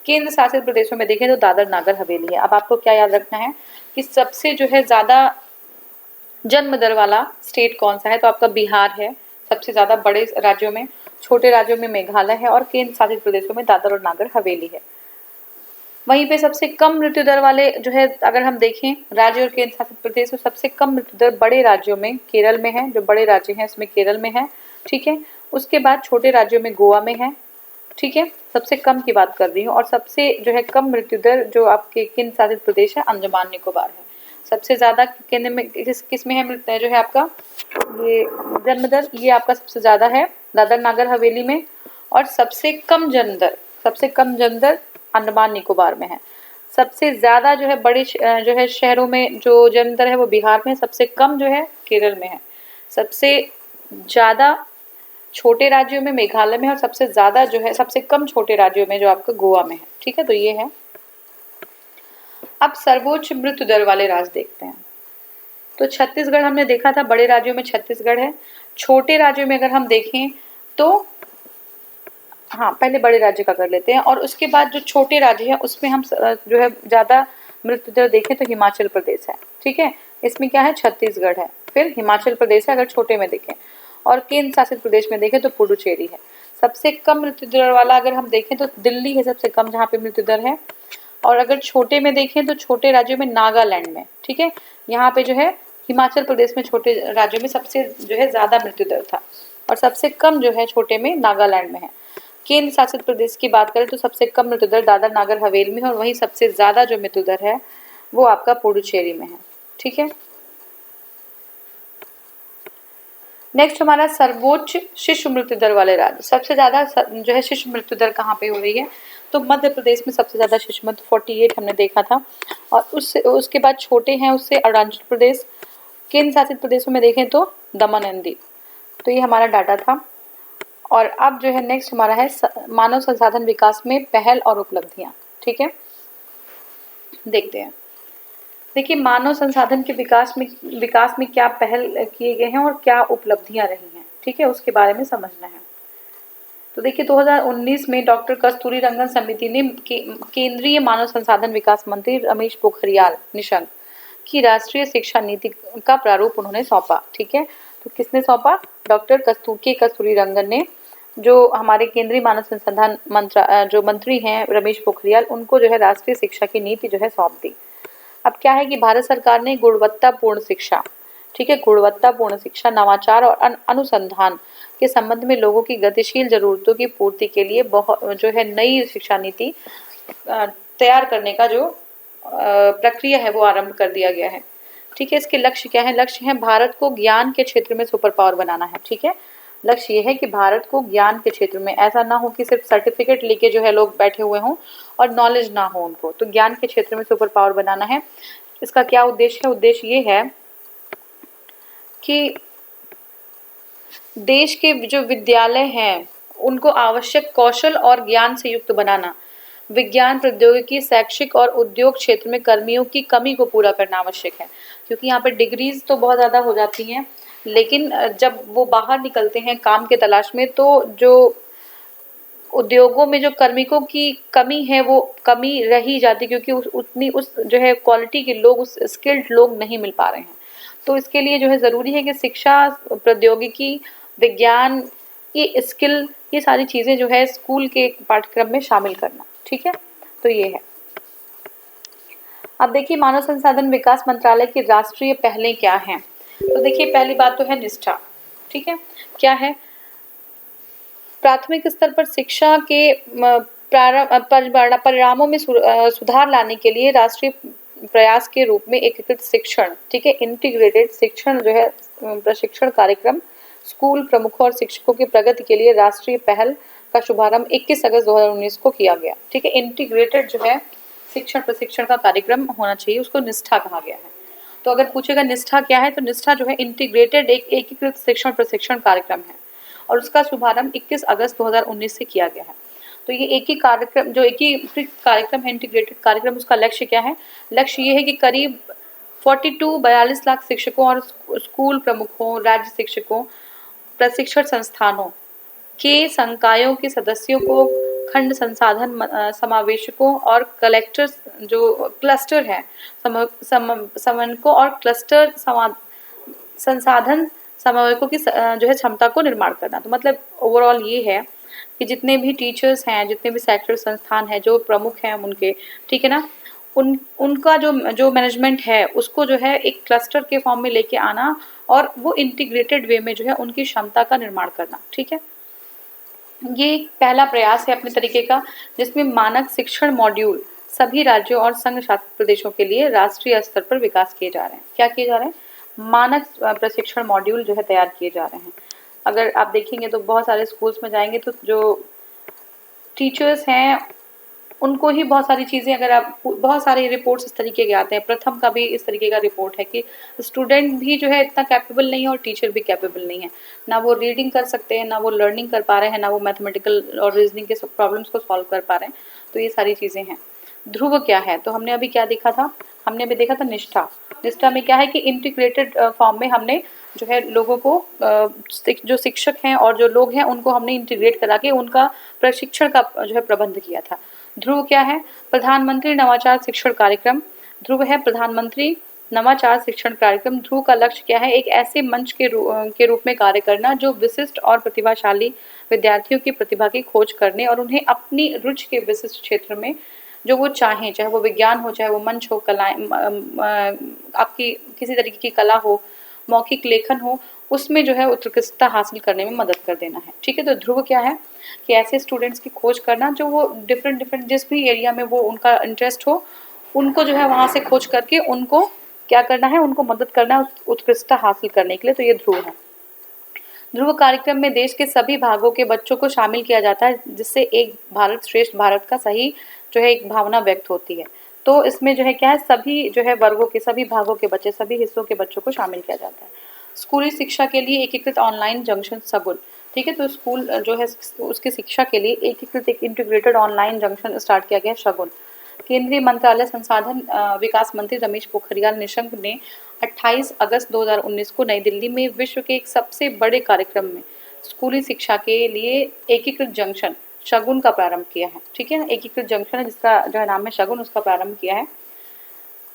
केंद्र शासित प्रदेशों में देखें तो दादर नागर हवेली है। अब आपको क्या याद रखना है कि सबसे जो है ज्यादा जन्म दर वाला स्टेट कौन सा है, तो आपका बिहार है सबसे ज्यादा बड़े राज्यों में, छोटे राज्यों में मेघालय है और केंद्र शासित प्रदेशों में दादर और नागर हवेली है। वहीं पे सबसे कम मृत्यु दर वाले जो है अगर हम देखें राज्य और केंद्र शासित प्रदेश, तो सबसे कम मृत्यु दर बड़े राज्यों में केरल में है, जो बड़े राज्य हैं इसमें केरल में है। ठीक है, उसके बाद छोटे राज्यों में गोवा में है। ठीक है, सबसे कम की बात कर रही हूँ। और सबसे जो है कम मृत्यु दर जो आपके केंद्र शासित प्रदेश है अंडमान निकोबार है। सबसे ज्यादा केंद्र में किस में है जो है आपका ये जन्म दर, ये आपका सबसे ज्यादा है दादर नागर हवेली में। और सबसे कम जन्म दर अंडमान निकोबार में है। सबसे ज्यादा जो है बड़े जो है शहरों में जो जन्म दर है वो बिहार में, सबसे कम जो है केरल में है, सबसे ज्यादा छोटे राज्यों में मेघालय में और सबसे ज्यादा जो है सबसे कम छोटे राज्यों में जो आपका गोवा में है। ठीक है, तो ये है। अब सर्वोच्च मृत्यु दर वाले राज्य देखते हैं। तो छत्तीसगढ़ हमने देखा था, बड़े राज्यों में छत्तीसगढ़ है। छोटे राज्यों में अगर हम देखें तो हाँ, पहले बड़े राज्य का कर लेते हैं और उसके बाद जो छोटे राज्य है उसमें हम जो है ज्यादा मृत्यु दर देखें तो हिमाचल प्रदेश है। ठीक है, इसमें क्या है, छत्तीसगढ़ है, फिर हिमाचल प्रदेश है अगर छोटे में देखें, और केंद्र शासित प्रदेश में देखें तो पुडुचेरी है। सबसे कम मृत्यु दर वाला अगर हम देखें तो दिल्ली है सबसे कम जहाँ पे मृत्यु दर है। और अगर छोटे में देखें तो छोटे राज्यों में नागालैंड में, ठीक है, यहाँ पे जो है हिमाचल प्रदेश में छोटे राज्यों में सबसे जो है ज्यादा मृत्यु दर था और सबसे कम जो है छोटे में नागालैंड में है। केंद्र शासित प्रदेश की बात करें तो सबसे कम मृत्यु दर दादर नागर हवेली में है और वहीं सबसे ज्यादा जो मृत्यु दर है वो आपका पुडुचेरी में है। ठीक है, नेक्स्ट हमारा सर्वोच्च शिशु मृत्यु दर वाले राज्य। सबसे ज्यादा जो है शिशु मृत्यु दर कहाँ पे हो रही है, तो मध्य प्रदेश में सबसे ज्यादा शिशु मृत्यु 48 हमने देखा था। और उसके बाद छोटे हैं उससे अरुणाचल प्रदेश। केंद्र शासित प्रदेशों में देखें तो दमन एंड दीव। तो ये हमारा डाटा था। और अब जो है नेक्स्ट हमारा है मानव संसाधन विकास में पहल और उपलब्धियां। ठीक है, देखते हैं। देखिए, मानव संसाधन के विकास में क्या पहल किए गए हैं और क्या उपलब्धियां रही हैं। ठीक है, उसके बारे में समझना है। तो देखिए 2019 में डॉक्टर कस्तूरी रंगन समिति ने केंद्रीय मानव संसाधन विकास मंत्री रमेश पोखरियाल निशंक की राष्ट्रीय शिक्षा नीति का प्रारूप उन्होंने सौंपा। ठीक है, तो किसने सौंपा, डॉक्टर कस्तूरी रंगन ने, जो हमारे केंद्रीय मानव संसाधन जो मंत्री हैं रमेश पोखरियाल, उनको जो है राष्ट्रीय शिक्षा की नीति जो है सौंप दी। अब क्या है कि भारत सरकार ने गुणवत्तापूर्ण शिक्षा, ठीक है, गुणवत्तापूर्ण शिक्षा, नवाचार और अनुसंधान के संबंध में लोगों की गतिशील जरूरतों की पूर्ति के लिए जो है नई शिक्षा नीति तैयार करने का जो प्रक्रिया है वो आरंभ कर दिया गया है। ठीक है, इसके लक्ष्य क्या है, लक्ष्य है भारत को ज्ञान के क्षेत्र में सुपर पावर बनाना है। ठीक है, लक्ष्य ये है कि भारत को ज्ञान के क्षेत्र में, ऐसा ना हो कि सिर्फ सर्टिफिकेट लेके जो है लोग बैठे हुए हों और नॉलेज ना हो उनको, तो ज्ञान के क्षेत्र में सुपर पावर बनाना है। इसका क्या उद्देश्य है, उद्देश्य ये है कि देश के जो विद्यालय हैं उनको आवश्यक कौशल और ज्ञान से युक्त बनाना, विज्ञान प्रौद्योगिकी शैक्षिक और उद्योग क्षेत्र में कर्मियों की कमी को पूरा करना आवश्यक है। क्योंकि यहाँ पे डिग्रीज तो बहुत ज़्यादा हो जाती हैं, लेकिन जब वो बाहर निकलते हैं काम के तलाश में तो जो उद्योगों में जो कार्मिकों की कमी है वो कमी रही जाती, क्योंकि उतनी उस जो है क्वालिटी के लोग, उस स्किल्ड लोग नहीं मिल पा रहे हैं। तो इसके लिए जो है ज़रूरी है कि शिक्षा, प्रौद्योगिकी, विज्ञान, ये स्किल, ये सारी चीज़ें जो है स्कूल के पाठ्यक्रम में शामिल करना। ठीक है, तो ये है। अब देखिए मानव संसाधन विकास मंत्रालय की राष्ट्रीय पहलें क्या हैं। तो देखिए पहली बात तो है निष्ठा। ठीक है, क्या है, प्राथमिक स्तर पर शिक्षा के परिणामों में सुधार लाने के लिए राष्ट्रीय प्रयास के रूप में एकीकृत शिक्षण, ठीक है, इंटीग्रेटेड शिक्षण जो है प्रशिक्षण कार्यक्रम स्कूल प्रमुखों और शिक्षकों की प्रगति के लिए राष्ट्रीय पहल का शुभारंभ 21 अगस्त 2019 को किया गया। ठीक है, इंटीग्रेटेड जो है शिक्षण प्रशिक्षण का कार्यक्रम होना चाहिए, उसको निष्ठा कहा गया है। तो अगर पूछेगा निष्ठा क्या है, तो निष्ठा जो है इंटीग्रेटेड एक एकीकृत शिक्षण प्रशिक्षण कार्यक्रम है और उसका शुभारंभ 21 अगस्त 2019 से किया गया है। तो ये एक ही कार्यक्रम, जो एकीकृत कार्यक्रम है इंटीग्रेटेड कार्यक्रम, उसका लक्ष्य क्या है? लक्ष्य ये है कि करीब 42 लाख शिक्षकों और स्कूल प्रमुखों, राज्य शिक्षकों, प्रशिक्षण संस्थानों के संकायों के सदस्यों को, खंड संसाधन समावेशकों और कलेक्टर्स जो क्लस्टर है समन्वयकों और क्लस्टर संसाधन समन्वयकों की जो है क्षमता को निर्माण करना। तो मतलब ओवरऑल ये है कि जितने भी टीचर्स हैं, जितने भी शैक्षणिक संस्थान हैं, जो प्रमुख हैं उनके, ठीक है ना, उनका जो मैनेजमेंट है उसको जो है एक क्लस्टर के फॉर्म में लेके आना और वो इंटीग्रेटेड वे में जो है उनकी क्षमता का निर्माण करना। ठीक है, ये पहला प्रयास है अपने तरीके का, जिसमें मानक शिक्षण मॉड्यूल सभी राज्यों और संघ शासित प्रदेशों के लिए राष्ट्रीय स्तर पर विकास किए जा रहे हैं। क्या किए जा रहे हैं? मानक प्रशिक्षण मॉड्यूल जो है तैयार किए जा रहे हैं। अगर आप देखेंगे तो बहुत सारे स्कूल्स में जाएंगे तो जो टीचर्स हैं उनको ही बहुत सारी चीज़ें, अगर आप बहुत सारे रिपोर्ट्स इस तरीके के आते हैं, प्रथम का भी इस तरीके का रिपोर्ट है कि स्टूडेंट भी जो है इतना कैपेबल नहीं है और टीचर भी कैपेबल नहीं है, ना वो रीडिंग कर सकते हैं, ना वो लर्निंग कर पा रहे हैं, ना वो मैथमेटिकल और रीजनिंग के प्रॉब्लम्स को सॉल्व कर पा रहे हैं। तो ये सारी चीज़ें हैं। ध्रुव क्या है? तो हमने अभी क्या देखा था? हमने अभी देखा था निष्ठा। निष्ठा में क्या है कि इंटीग्रेटेड फॉर्म में हमने जो है लोगों को जो शिक्षक हैं और जो लोग हैं उनको हमने इंटीग्रेट करा के उनका प्रशिक्षण का जो है प्रबंध किया था। ध्रुव क्या है? प्रधानमंत्री नवाचार शिक्षण कार्यक्रम। ध्रुव है प्रधानमंत्री नवाचार शिक्षण कार्यक्रम। ध्रुव का लक्ष्य क्या है? एक ऐसे मंच के रूप में कार्य करना जो विशिष्ट और प्रतिभाशाली विद्यार्थियों की प्रतिभा की खोज करने और उन्हें अपनी रुचि के विशिष्ट क्षेत्र में जो वो चाहें, चाहे वो विज्ञान हो, चाहे वो मंच हो, कलाएं, आपकी किसी तरीके की कला हो, मौखिक लेखन हो, उसमें जो है उत्कृष्टता हासिल करने में मदद कर देना है। ठीक है, तो ध्रुव क्या है कि ऐसे स्टूडेंट्स की खोज करना जो वो डिफरेंट जिस भी एरिया में वो उनका इंटरेस्ट हो, उनको जो है वहाँ से खोज करके उनको क्या करना है, उनको मदद करना है उत्कृष्टता हासिल करने के लिए। तो ये ध्रुव है। ध्रुव कार्यक्रम में देश के सभी भागों के बच्चों को शामिल किया जाता है, जिससे एक भारत श्रेष्ठ भारत का सही जो है एक भावना व्यक्त होती है। तो इसमें जो है क्या है, सभी जो है वर्गों के, सभी भागों के बच्चे, सभी हिस्सों के बच्चों को शामिल किया जाता है। स्कूली शिक्षा के लिए एकीकृत ऑनलाइन जंक्शन सगुन। ठीक है, तो स्कूल जो है उसकी शिक्षा के लिए एकीकृत एक इंटीग्रेटेड ऑनलाइन जंक्शन स्टार्ट किया गया शगुन। केंद्रीय मंत्रालय संसाधन विकास मंत्री रमेश पोखरियाल निशंक ने 28 अगस्त 2019 को नई दिल्ली में विश्व के एक सबसे बड़े कार्यक्रम में स्कूली शिक्षा के लिए एकीकृत जंक्शन शगुन का प्रारंभ किया है। ठीक है, एकीकृत जंक्शन है जिसका जो है नाम है शगुन, उसका प्रारंभ किया है।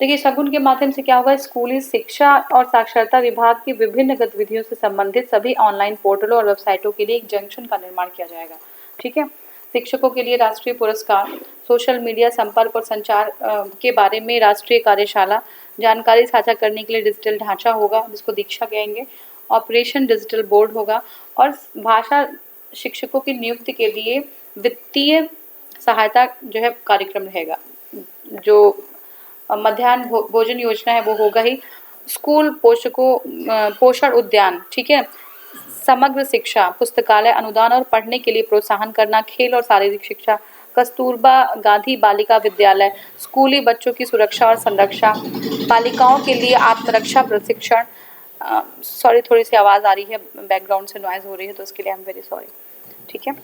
देखिए, शगुन के माध्यम से क्या होगा, स्कूली शिक्षा और साक्षरता विभाग की विभिन्न गतिविधियों से संबंधित सभी ऑनलाइन पोर्टलों और वेबसाइटों के लिए एक जंक्शन का निर्माण किया जाएगा। ठीक है, शिक्षकों के लिए राष्ट्रीय पुरस्कार, सोशल मीडिया संपर्क और संचार के बारे में राष्ट्रीय कार्यशाला, जानकारी साझा करने के लिए डिजिटल ढांचा होगा जिसको दीक्षा कहेंगे, ऑपरेशन डिजिटल बोर्ड होगा और भाषा शिक्षकों की नियुक्ति के लिए वित्तीय सहायता जो है कार्यक्रम रहेगा। जो मध्याह्न भोजन योजना है वो होगा ही। स्कूल पोषण उद्यान, ठीक है, समग्र शिक्षा, पुस्तकालय अनुदान और पढ़ने के लिए प्रोत्साहन करना, खेल और शारीरिक शिक्षा, कस्तूरबा गांधी बालिका विद्यालय, स्कूली बच्चों की सुरक्षा और संरक्षा, बालिकाओं के लिए आत्मरक्षा प्रशिक्षण। सॉरी, थोड़ी सी आवाज़ आ रही है, बैकग्राउंड से नॉइज़ हो रही है, तो उसके लिए आई एम वेरी सॉरी। ठीक है,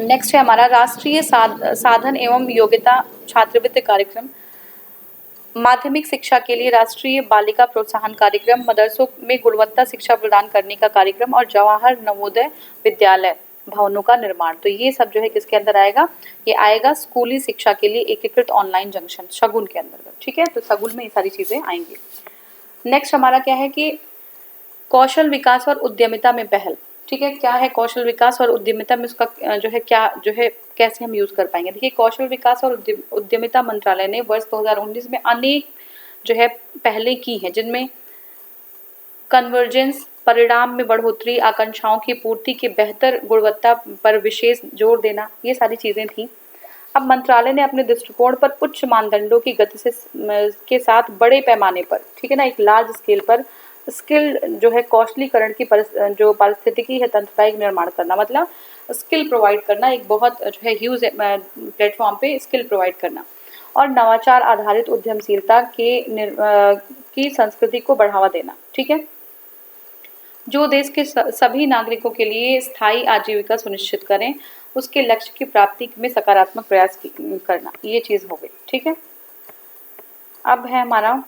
नेक्स्ट है हमारा राष्ट्रीय साधन एवं योग्यता छात्रवृत्ति कार्यक्रम। माध्यमिक शिक्षा के लिए राष्ट्रीय बालिका प्रोत्साहन कार्यक्रम, मदरसों में गुणवत्ता शिक्षा प्रदान करने का कार्यक्रम और जवाहर नवोदय विद्यालय भवनों का निर्माण। तो ये सब जो है किसके अंदर आएगा? ये आएगा स्कूली शिक्षा के लिए एकीकृत ऑनलाइन जंक्शन शगुन के अंदर। ठीक है, तो शगुन में ये सारी चीजें आएंगी। नेक्स्ट हमारा क्या है कि कौशल विकास और उद्यमिता में पहल। ठीक है, क्या है कौशल विकास और उद्यमिता में, उसका जो है क्या जो है कैसे हम यूज कर पाएंगे? देखिए, कौशल विकास और उद्यमिता मंत्रालय ने वर्ष 2019 में अनेक जो है पहले की हैं, जिनमें कन्वर्जेंस, परिणाम में बढ़ोतरी, आकांक्षाओं की पूर्ति की बेहतर गुणवत्ता पर विशेष जोर देना, ये सारी चीजें थी। अब मंत्रालय ने अपने दृष्टिकोण पर उच्च मानदंडों की गति से के साथ बड़े पैमाने पर, ठीक है ना, एक लार्ज स्केल पर स्किल जो है कौशलीकरण की जो पारिस्थितिकी है तंत्र का एक निर्माण करना, मतलब स्किल प्रोवाइड करना, एक बहुत जो है ह्यूज प्लेटफॉर्म पे स्किल प्रोवाइड करना, और नवाचार आधारित उद्यमशीलता की संस्कृति को बढ़ावा देना, ठीक है, जो देश के सभी नागरिकों के लिए स्थायी आजीविका सुनिश्चित करें, उसके लक्ष्य की प्राप्ति में सकारात्मक प्रयास करना, ये चीज़ हो गई, ठीक है। अब है हमारा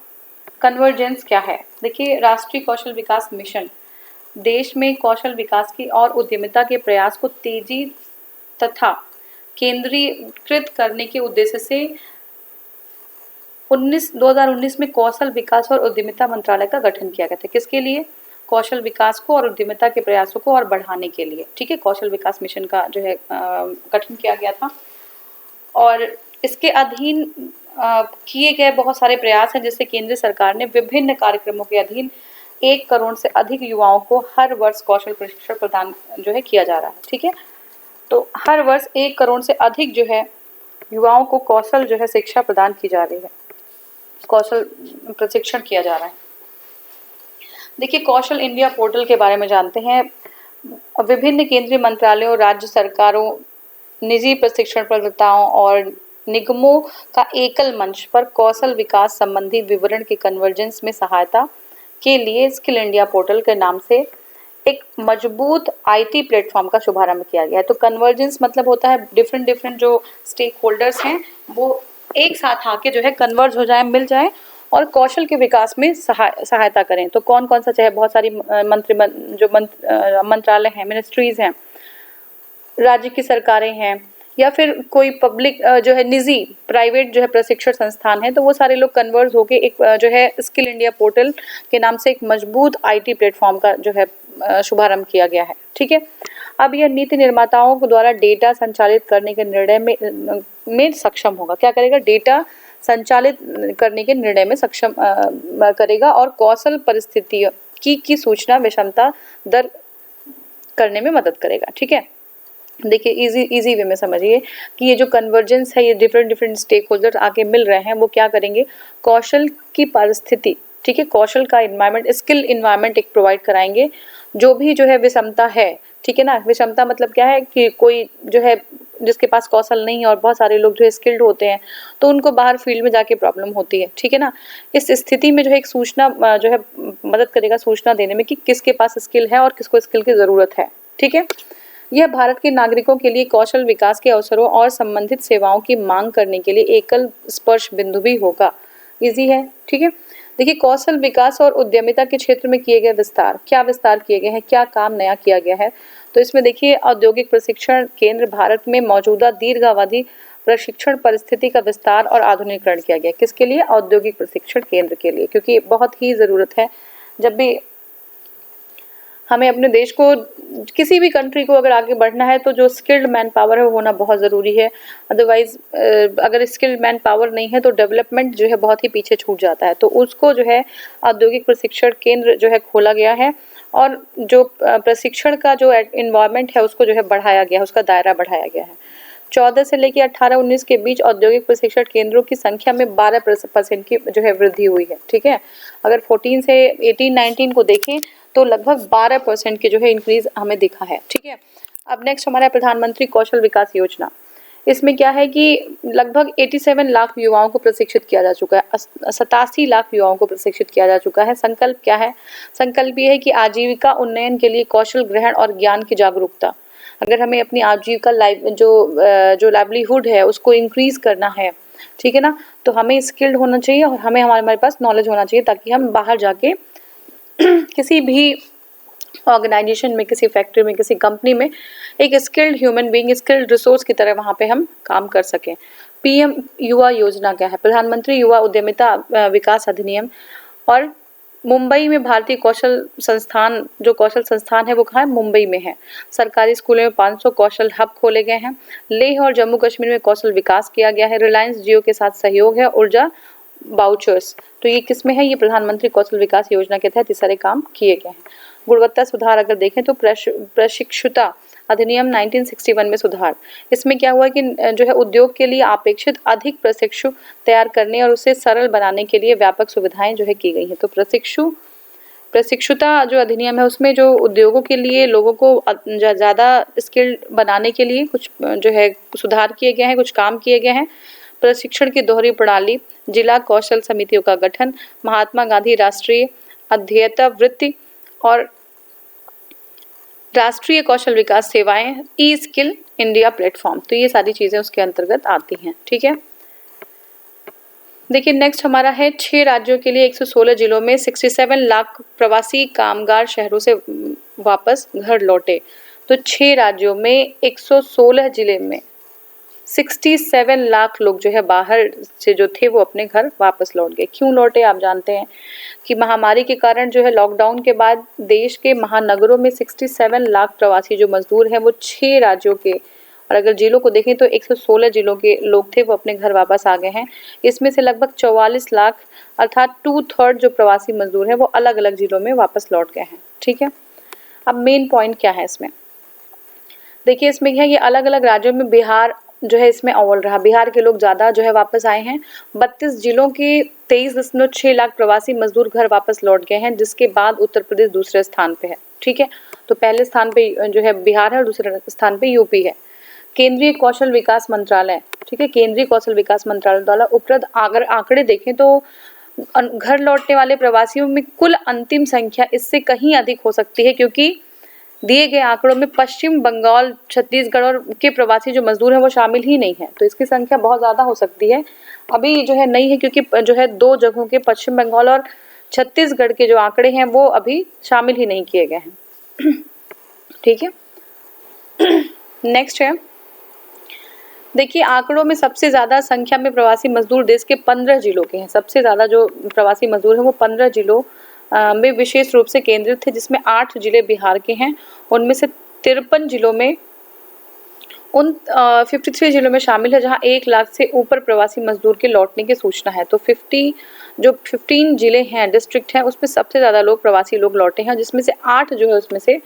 कन्वर्जेंस क्या है। देखिए, राष्ट्रीय कौशल विकास मिशन देश में कौशल विकास की और उद्यमिता के प्रयास को तेजी तथा केंद्रीकृत करने के उद्देश्य से 2019 में कौशल विकास और उद्यमिता मंत्रालय का गठन किया गया था। किसके लिए? कौशल विकास को और उद्यमिता के प्रयासों को और बढ़ाने के लिए, ठीक है, कौशल विकास मिशन का जो है गठन किया गया था। और इसके अधीन किए गए बहुत सारे प्रयास हैं, जिससे केंद्र सरकार ने विभिन्न कार्यक्रमों के अधीन 1 करोड़ से अधिक युवाओं को हर वर्ष कौशल प्रशिक्षण प्रदान जो है किया जा रहा है, ठीक है। तो हर वर्ष 1 करोड़ से अधिक जो है युवाओं को कौशल जो है शिक्षा प्रदान की जा रही है, कौशल प्रशिक्षण किया जा रहा है। देखिए, कौशल इंडिया पोर्टल के बारे में जानते हैं। विभिन्न केंद्रीय मंत्रालयों, राज्य सरकारों, निजी प्रशिक्षण प्रदाताओं और निगमों का एकल मंच पर कौशल विकास संबंधी विवरण के कन्वर्जेंस में सहायता के लिए स्किल इंडिया पोर्टल के नाम से एक मजबूत आईटी प्लेटफॉर्म का शुभारंभ किया गया है। तो कन्वर्जेंस मतलब होता है डिफरेंट जो स्टेक होल्डर्स हैं वो एक साथ आके जो है कन्वर्ज हो जाए, मिल जाए और कौशल के विकास में सहायता करें। तो कौन कौन सा, चाहे बहुत सारी मंत्रालय हैं, मिनिस्ट्रीज हैं, राज्य की सरकारें हैं, या फिर कोई पब्लिक जो है निजी प्राइवेट जो है प्रशिक्षण संस्थान है, तो वो सारे लोग कन्वर्ज होके एक जो है स्किल इंडिया पोर्टल के नाम से एक मजबूत आईटी प्लेटफॉर्म का जो है शुभारंभ किया गया है, ठीक है। अब यह नीति निर्माताओं को द्वारा डेटा संचालित करने के निर्णय में सक्षम होगा। क्या करेगा? डेटा संचालित करने के निर्णय में सक्षम करेगा और कौशल परिस्थितियों की सूचना विषमता दर करने में मदद करेगा, ठीक है। देखिए, इजी वे में समझिए कि ये जो कन्वर्जेंस है, ये डिफरेंट स्टेक होल्डर आके मिल रहे हैं, वो क्या करेंगे? कौशल की परिस्थिति, ठीक है, कौशल का इन्वायरमेंट, स्किल इन्वायरमेंट एक प्रोवाइड कराएंगे। जो भी जो है विषमता है, ठीक है ना, विषमता मतलब क्या है कि कोई जो है जिसके पास कौशल नहीं है और बहुत सारे लोग जो है स्किल्ड होते हैं, तो उनको बाहर फील्ड में जाके प्रॉब्लम होती है, ठीक है ना। इस स्थिति में जो है एक सूचना जो है मदद करेगा सूचना देने में कि किसके पास स्किल है और किसको स्किल की ज़रूरत है, ठीक है। यह भारत के नागरिकों के लिए कौशल विकास के अवसरों और संबंधित सेवाओं की मांग करने के लिए एकल स्पर्श बिंदु भी होगा। इजी है, ठीक है। देखिए, कौशल विकास और उद्यमिता के क्षेत्र में किए गए विस्तार, क्या विस्तार किए गए हैं, क्या काम नया किया गया है? तो इसमें देखिए, औद्योगिक प्रशिक्षण केंद्र भारत में मौजूदा दीर्घावधि प्रशिक्षण परिस्थिति का विस्तार और आधुनिकीकरण किया गया। किसके लिए? औद्योगिक प्रशिक्षण केंद्र के लिए, क्योंकि बहुत ही ज़रूरत है। जब भी हमें अपने देश को, किसी भी कंट्री को अगर आगे बढ़ना है, तो जो स्किल्ड मैन पावर है वो होना बहुत ज़रूरी है। अदरवाइज अगर स्किल्ड मैन पावर नहीं है तो डेवलपमेंट जो है बहुत ही पीछे छूट जाता है। तो उसको जो है औद्योगिक प्रशिक्षण केंद्र जो है खोला गया है, और जो प्रशिक्षण का जो इन्वायरमेंट है उसको जो है बढ़ाया गया है, उसका दायरा बढ़ाया गया है। 14 से लेकर 18-19 के बीच औद्योगिक प्रशिक्षण केंद्रों की संख्या में 12% की जो है वृद्धि हुई है, ठीक है। अगर 14 से 18-19 को देखें तो लगभग 12% की जो है इंक्रीज हमें दिखा है, ठीक है। अब नेक्स्ट हमारा प्रधानमंत्री कौशल विकास योजना। इसमें क्या है कि लगभग 87 लाख युवाओं को प्रशिक्षित किया जा चुका है, 87 लाख युवाओं को प्रशिक्षित किया जा चुका है। संकल्प क्या है? संकल्प ये है कि आजीविका उन्नयन के लिए कौशल ग्रहण और ज्ञान की जागरूकता। अगर हमें अपनी आजीविका जो लाइवलीहुड है उसको इंक्रीज करना है, ठीक है ना, तो हमें स्किल्ड होना चाहिए और हमें हमारे पास नॉलेज होना चाहिए, ताकि हम बाहर जाके किसी भी ऑर्गेनाइजेशन में, किसी फैक्ट्री में, किसी कंपनी में एक skilled human being, skilled resource की तरह वहाँ पे हम काम कर सकें। पीएम युवा योजना क्या है? प्रधानमंत्री युवा उद्यमिता विकास अधिनियम। और मुंबई में भारतीय कौशल संस्थान, जो कौशल संस्थान है वो कहाँ है? मुंबई में है। सरकारी स्कूलों में 500 कौशल हब खोले गए हैं। लेह और जम्मू कश्मीर में कौशल विकास किया गया है। रिलायंस जियो के साथ सहयोग है। ऊर्जा वाउचर्स, तो ये किस में है? ये प्रधानमंत्री कौशल विकास योजना के तहत ये सारे काम किए गए हैं। गुणवत्ता सुधार अगर देखें तो प्रशिक्षुता अधिनियम 1961 में सुधार। इसमें क्या हुआ कि जो है उद्योग के लिए अपेक्षित अधिक प्रशिक्षु तैयार करने और उसे सरल बनाने के लिए व्यापक सुविधाएं जो है की गई हैं। तो प्रशिक्षुता जो अधिनियम है उसमें जो उद्योगों के लिए लोगों को ज़्यादा स्किल्ड बनाने के लिए कुछ जो है सुधार किए गए हैं, कुछ काम किए गए हैं। प्रशिक्षण की दोहरी प्रणाली, जिला कौशल समितियों का गठन, महात्मा गांधी राष्ट्रीय अध्येता वृत्ति और राष्ट्रीय कौशल विकास सेवाएं, ई स्किल इंडिया प्लेटफॉर्म, तो ये सारी चीजें उसके अंतर्गत आती हैं। ठीक है, देखिए नेक्स्ट हमारा है 6 राज्यों के लिए 116 जिलों में 67 लाख प्रवासी कामगार शहरों से वापस घर लौटे। तो 6 राज्यों में 116 जिले में 67 लाख लोग जो है बाहर से जो थे वो अपने घर वापस लौट गए। क्यों लौटे? आप जानते हैं कि महामारी के कारण जो है लॉकडाउन के बाद देश के महानगरों में 67 लाख प्रवासी जो मजदूर हैं वो 6 राज्यों के, और अगर जिलों को देखें तो 116 जिलों के लोग थे वो अपने घर वापस आ गए हैं। इसमें से लगभग 44 लाख अर्थात 2/3 जो प्रवासी मजदूर हैं वो अलग अलग जिलों में वापस लौट गए हैं। ठीक है, अब मेन पॉइंट क्या है इसमें? देखिए इसमें क्या है, ये अलग अलग राज्यों में बिहार जो है इसमें अव्वल रहा। बिहार के लोग ज़्यादा जो है वापस आए हैं। 32 जिलों के 23.6 लाख प्रवासी मजदूर घर वापस लौट गए हैं, जिसके बाद उत्तर प्रदेश दूसरे स्थान पे है। ठीक है, तो पहले स्थान पे जो है बिहार है और दूसरे स्थान पे यूपी है। केंद्रीय कौशल विकास मंत्रालय, ठीक है, केंद्रीय कौशल विकास मंत्रालय द्वारा उपलब्ध अगर आंकड़े देखें तो घर लौटने वाले प्रवासियों में कुल अंतिम संख्या इससे कहीं अधिक हो सकती है, क्योंकि दिए गए आंकड़ों में पश्चिम बंगाल, छत्तीसगढ़ और के प्रवासी जो मजदूर हैं वो शामिल ही नहीं है। तो इसकी संख्या बहुत ज़्यादा हो सकती है, अभी जो है नहीं है, क्योंकि जो है 2 जगहों के पश्चिम बंगाल और छत्तीसगढ़ के जो आंकड़े हैं वो अभी शामिल ही नहीं किए गए हैं। ठीक है, नेक्स्ट है, देखिए आंकड़ों में सबसे ज़्यादा संख्या में प्रवासी मजदूर देश के 15 जिलों के हैं। सबसे ज़्यादा जो प्रवासी मजदूर हैं वो 15 जिलों में विशेष रूप से केंद्रित थे, जिसमें 8 जिले बिहार के हैं। उनमें से 53 जिलों में 53 जिलों में शामिल है जहां 1 लाख से ऊपर प्रवासी मजदूर के लौटने की सूचना है। तो 15 जिले हैं, डिस्ट्रिक्ट हैं, उसमें सबसे ज़्यादा लोग प्रवासी लोग लौटे हैं, जिसमें से 8 जो है उसमें से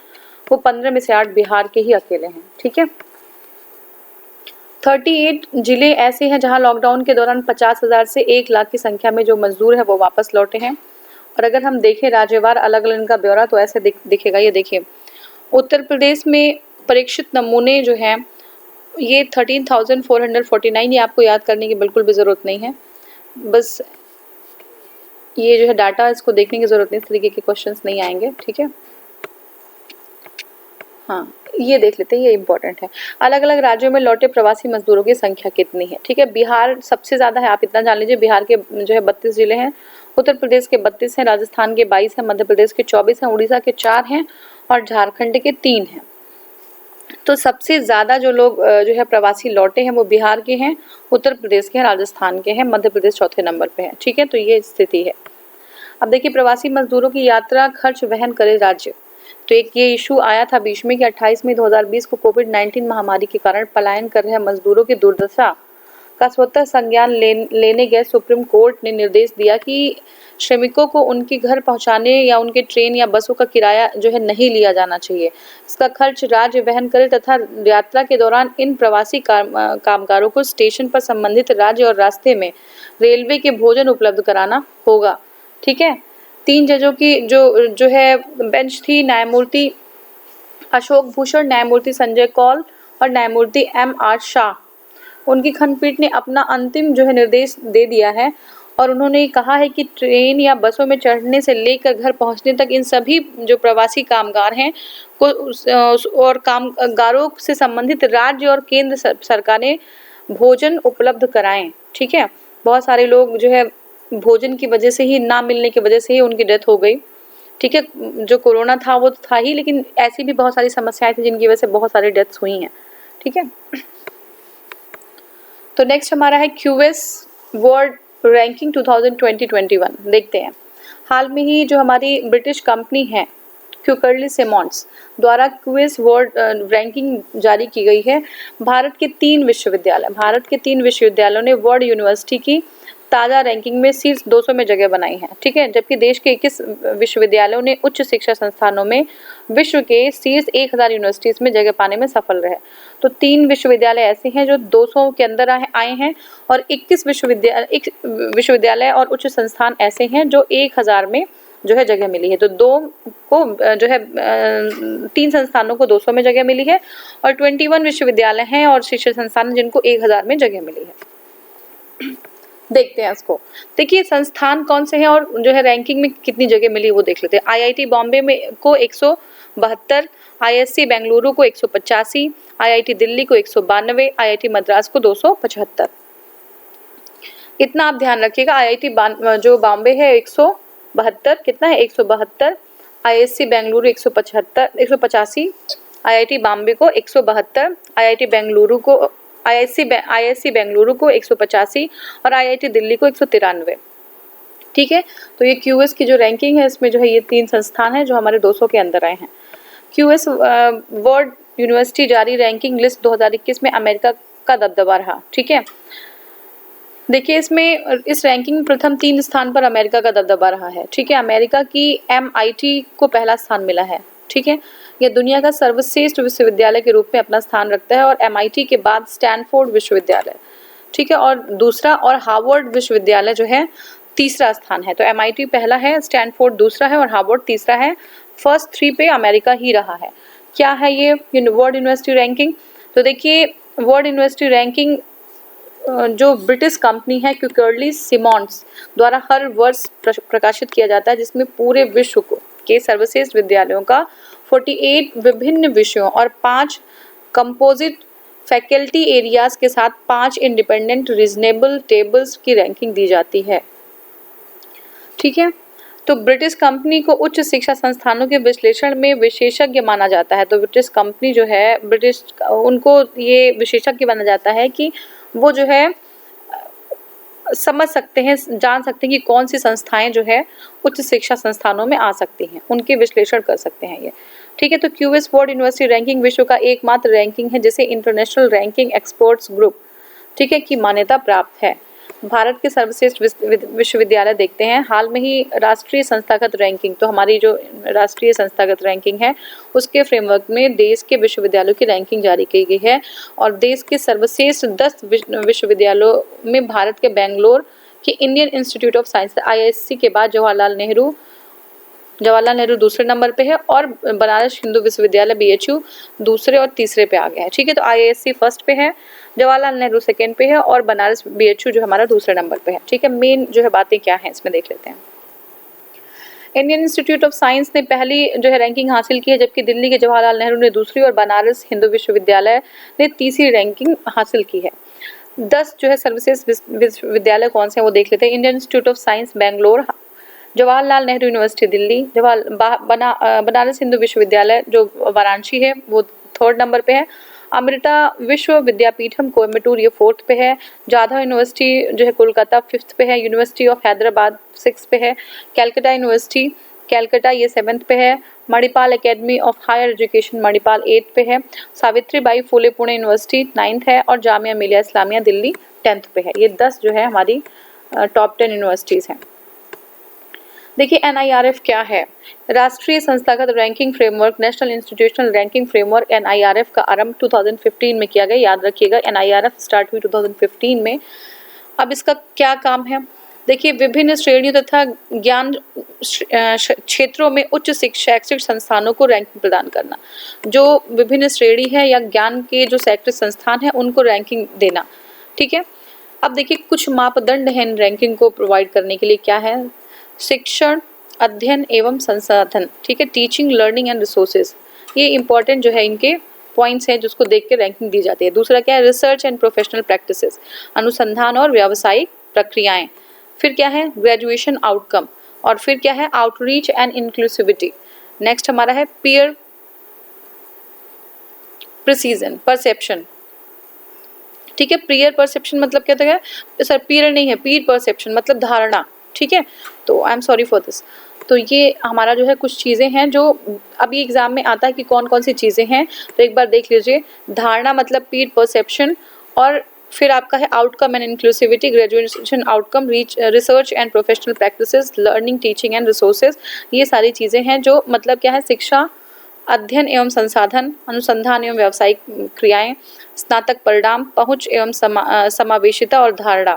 वो 15 में से 8 बिहार के ही अकेले हैं। ठीक है, 38 जिले ऐसे हैं जहां लॉकडाउन के दौरान 50,000 से 1 लाख की संख्या में जो मजदूर है वो वापस लौटे हैं। और अगर हम देखें राज्यवार अलग अलग इनका ब्यौरा तो ऐसे दिखेगा। ये देखिए, उत्तर प्रदेश में परीक्षित नमूने जो हैं ये 13,449, ये आपको याद करने की बिल्कुल भी ज़रूरत नहीं है, बस ये जो है डाटा इसको देखने की ज़रूरत नहीं, इस तरीके के क्वेश्चंस नहीं आएंगे। ठीक है, हाँ ये देख लेते हैं, ये इंपॉर्टेंट है। अलग अलग राज्यों में लौटे प्रवासी मजदूरों की संख्या कितनी है? ठीक है, बिहार सबसे ज़्यादा है, आप इतना जान लीजिए। बिहार के जो है 32 जिले हैं, उत्तर प्रदेश के 32 हैं, राजस्थान के 22 हैं, मध्य प्रदेश के 24 हैं, उड़ीसा के 4 हैं और झारखंड के 3 हैं। तो सबसे ज़्यादा जो लोग जो है प्रवासी लौटे हैं वो बिहार के हैं, उत्तर प्रदेश के हैं, राजस्थान के हैं, मध्य प्रदेश चौथे नंबर पे है। ठीक है, तो ये स्थिति है। अब देखिए, प्रवासी मजदूरों की यात्रा खर्च वहन करे राज्य। तो एक ये इशू आया था बीच में कि 28 मई 2020 को कोविड-19 महामारी के कारण पलायन कर रहे मजदूरों की दुर्दशा का स्वतः संज्ञान लेने गए सुप्रीम कोर्ट ने निर्देश दिया कि श्रमिकों को उनके घर पहुंचाने या उनके ट्रेन या बसों का किराया जो है नहीं लिया जाना चाहिए। इसका खर्च राज्य वहन करे तथा यात्रा के दौरान इन प्रवासी कामगारों को स्टेशन पर संबंधित राज्य और रास्ते में रेलवे के भोजन उपलब्ध कराना होगा। ठीक है, 3 जजों की जो है बेंच थी, न्यायमूर्ति अशोक भूषण, न्यायमूर्ति संजय कौल और न्यायमूर्ति M.R. शाह, उनकी खंडपीठ ने अपना अंतिम जो है निर्देश दे दिया है और उन्होंने कहा है कि ट्रेन या बसों में चढ़ने से लेकर घर पहुंचने तक इन सभी जो प्रवासी कामगार हैं को और कामगारों से संबंधित राज्य और केंद्र सरकारें भोजन उपलब्ध कराएं। ठीक है, बहुत सारे लोग जो है भोजन की वजह से ही, ना मिलने की वजह से ही उनकी डेथ हो गई। ठीक है, जो कोरोना था वो था ही, लेकिन ऐसी भी बहुत सारी समस्याएं थी जिनकी वजह से बहुत सारी डेथ्स हुई हैं। ठीक है, तो नेक्स्ट हमारा है क्यूएस वर्ल्ड रैंकिंग 2020-21। देखते हैं, हाल में ही जो हमारी ब्रिटिश कंपनी है क्यूकरली सिमॉन्स द्वारा क्यूएस वर्ल्ड रैंकिंग जारी की गई है। भारत के 3 विश्वविद्यालयों ने वर्ल्ड यूनिवर्सिटी की ताज़ा रैंकिंग में शीर्ष 200 में जगह बनाई है, ठीक है। जबकि देश के 21 विश्वविद्यालयों ने उच्च शिक्षा संस्थानों में विश्व के शीर्ष 1000 यूनिवर्सिटीज़ में जगह पाने में सफल रहे। तो 3 विश्वविद्यालय ऐसे हैं जो 200 के अंदर आए हैं और 21 विश्वविद्यालय और उच्च संस्थान ऐसे हैं जो 1000 में जो है जगह मिली है। तो 2 को जो है 3 संस्थानों को 200 में जगह मिली है और 21 विश्वविद्यालय हैं और शिक्षण संस्थान जिनको 1000 में जगह मिली है। देखते हैं इसको। देखिए संस्थान कौन से हैं और जो है रैंकिंग में कितनी जगह मिली वो देख लेते हैं। आईआईटी बॉम्बे में को 172, आईएससी बेंगलुरु को 185, आईआईटी दिल्ली को 192, आईआईटी मद्रास को 275। इतना आप ध्यान रखिएगा। आईआईटी जो बॉम्बे है 172, कितना है 172, आईएससी बेंगलुरु 185, आईआईटी बॉम्बे को 172, आईआईटी बेंगलुरु को आईएससी बेंगलुरु को 185 और आईआईटी दिल्ली को 193, ठीक है। तो ये क्यूएस की जो रैंकिंग है इसमें जो है ये 3 संस्थान हैं जो हमारे 200 के अंदर आए हैं। क्यूएस वर्ल्ड यूनिवर्सिटी जारी रैंकिंग लिस्ट 2021 में अमेरिका का दबदबा रहा, ठीक है। देखिए इसमें इस रैंकिंग में प्रथम 3 स्थान पर अमेरिका का दबदबा रहा है, ठीक है। अमेरिका की MIT को पहला स्थान मिला है, ठीक है। यह दुनिया का सर्वश्रेष्ठ विश्वविद्यालय के रूप में अपना स्थान रखता है और MIT के बाद स्टैनफोर्ड विश्वविद्यालय, ठीक है, और दूसरा और हार्वर्ड विश्वविद्यालय जो है तीसरा स्थान है। तो MIT पहला है, स्टैनफोर्ड दूसरा है और हार्वर्ड तीसरा है। फर्स्ट 3 पे अमेरिका ही रहा है। क्या है ये वर्ल्ड यूनिवर्सिटी रैंकिंग? तो देखिए वर्ल्ड यूनिवर्सिटी रैंकिंग जो ब्रिटिश कंपनी है क्यूकर्ली सिमॉन्स द्वारा हर वर्ष प्रकाशित किया जाता है, जिसमें पूरे विश्व के सर्वश्रेष्ठ विद्यालयों का 48 विभिन्न विषयों और 5 कंपोजिट फैकल्टी एरियाज के साथ 5 इंडिपेंडेंट रीजनेबल टेबल्स की रैंकिंग दी जाती है, ठीक है। तो ब्रिटिश कंपनी को उच्च शिक्षा संस्थानों के विश्लेषण में विशेषज्ञ माना जाता है। तो ब्रिटिश कंपनी जो है उनको ये विशेषज्ञ माना जाता है कि वो जो है समझ सकते हैं, जान सकते हैं कि कौन सी संस्थाएं जो है उच्च शिक्षा संस्थानों में आ सकती हैं, उनके विश्लेषण कर सकते हैं ये, ठीक है। तो क्यूएस वर्ल्ड यूनिवर्सिटी रैंकिंग विश्व का एकमात्र रैंकिंग है जिसे इंटरनेशनल रैंकिंग एक्सपर्ट्स ग्रुप, ठीक है, की मान्यता प्राप्त है। भारत के सर्वश्रेष्ठ विश्वविद्यालय देखते हैं। हाल में ही राष्ट्रीय संस्थागत रैंकिंग, तो हमारी जो राष्ट्रीय संस्थागत रैंकिंग है उसके फ्रेमवर्क में देश के विश्वविद्यालयों की रैंकिंग जारी की गई है और देश के सर्वश्रेष्ठ 10 विश्वविद्यालयों में भारत के बेंगलोर के Indian institute of science IISc के बाद जवाहरलाल नेहरू दूसरे नंबर पे है और बनारस हिंदू विश्वविद्यालय BHU दूसरे और तीसरे पे आ गया है, ठीक है। तो IISc फर्स्ट पे है, जवाहरलाल नेहरू सेकेंड पे है और बनारस BHU जो हमारा दूसरे नंबर पे है, ठीक है। मेन जो है बातें क्या हैं इसमें देख लेते हैं। इंडियन इंस्टीट्यूट ऑफ साइंस ने पहली जो है रैंकिंग हासिल की है, जबकि दिल्ली के जवाहरलाल नेहरू ने दूसरी और बनारस हिंदू विश्वविद्यालय ने तीसरी रैंकिंग हासिल की है। 10 जो है सर्वश्रेष्ठ विश्वविद्यालय कौन से हैं वो देख लेते हैं। Indian institute of science Bangalore, Jawaharlal Nehru university Delhi, Banaras Hindu विश्वविद्यालय जो वाराणसी है वो 3rd नंबर पे है, अमृता विश्व विद्यापीठम कोयम्बटूर ये 4th पे है, जाधव यूनिवर्सिटी जो है कोलकाता 5th पे है, यूनिवर्सिटी ऑफ हैदराबाद 6th पे है, कैलकाटा यूनिवर्सिटी कैलकाटा ये 7th पे है, Manipal academy of higher education Manipal 8th पे है, सावित्रीबाई फुले पुणे यूनिवर्सिटी 9th है और जामिया मिलिया इस्लामिया दिल्ली 10th पे है। ये 10 जो है हमारी टॉप 10 यूनिवर्सिटीज़ हैं। देखिए NIRF क्या है? राष्ट्रीय संस्थागत ranking framework, national institutional ranking framework NIRF का आरंभ 2015 में किया गया। याद रखिएगा NIRF स्टार्ट हुई 2015 में। अब इसका क्या काम है? देखिए विभिन्न श्रेणियों तथा ज्ञान क्षेत्रों में उच्च शैक्षिक संस्थानों को रैंकिंग प्रदान करना। जो विभिन्न श्रेणी है या ज्ञान के जो शैक्षिक संस्थान है उनको रैंकिंग देना, ठीक है। अब देखिए कुछ मापदंड हैं इन रैंकिंग को प्रोवाइड करने के लिए। क्या है? शिक्षण, अध्ययन एवं संसाधन, ठीक है, टीचिंग, लर्निंग एंड रिसोर्सेज, ये इंपॉर्टेंट जो है इनके पॉइंट्स हैं जिसको देख के रैंकिंग दी जाती है। दूसरा क्या है? रिसर्च एंड प्रोफेशनल प्रैक्टिसेस, अनुसंधान और व्यावसायिक प्रक्रियाएं। फिर क्या है? Graduation outcome. और फिर क्या है? Outreach and inclusivity. नेक्स्ट हमारा है पीयर प्रिसीजन, परसेप्शन, ठीक है। पीयर परसेप्शन मतलब क्या होता है सर? पीयर नहीं है, पीर परसेप्शन मतलब धारणा, ठीक है। तो I am sorry for this. तो ये हमारा जो है कुछ चीज़ें हैं जो अभी एग्जाम में आता है कि कौन कौन सी चीज़ें हैं। तो एक बार देख लीजिए। धारणा मतलब पीर परसेप्शन, और फिर आपका है outcome and inclusivity, graduation outcome, research and professional practices, learning, teaching and resources. ये सारी चीज़ें हैं जो मतलब क्या है, शिक्षा, अध्ययन एवं संसाधन, अनुसंधान एवं व्यावसायिक क्रियाएं, स्नातक परिणाम, पहुंच एवं समावेशिता और धारणा।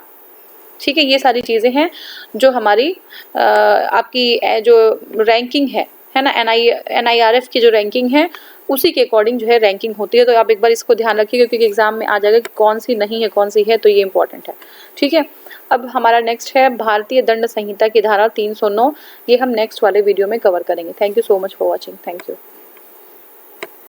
ठीक है, ये सारी चीज़ें हैं जो हमारी आपकी जो रैंकिंग है ना, NIRF की जो रैंकिंग है उसी के अकॉर्डिंग जो है रैंकिंग होती है। तो आप एक बार इसको ध्यान रखिए क्योंकि एग्जाम में आ जाएगा कि कौन सी नहीं है कौन सी है, तो ये इंपॉर्टेंट है। ठीक है, अब हमारा नेक्स्ट है भारतीय दंड संहिता की धारा 309। ये हम नेक्स्ट वाले वीडियो में कवर करेंगे। Thank you so much for watching. Thank you.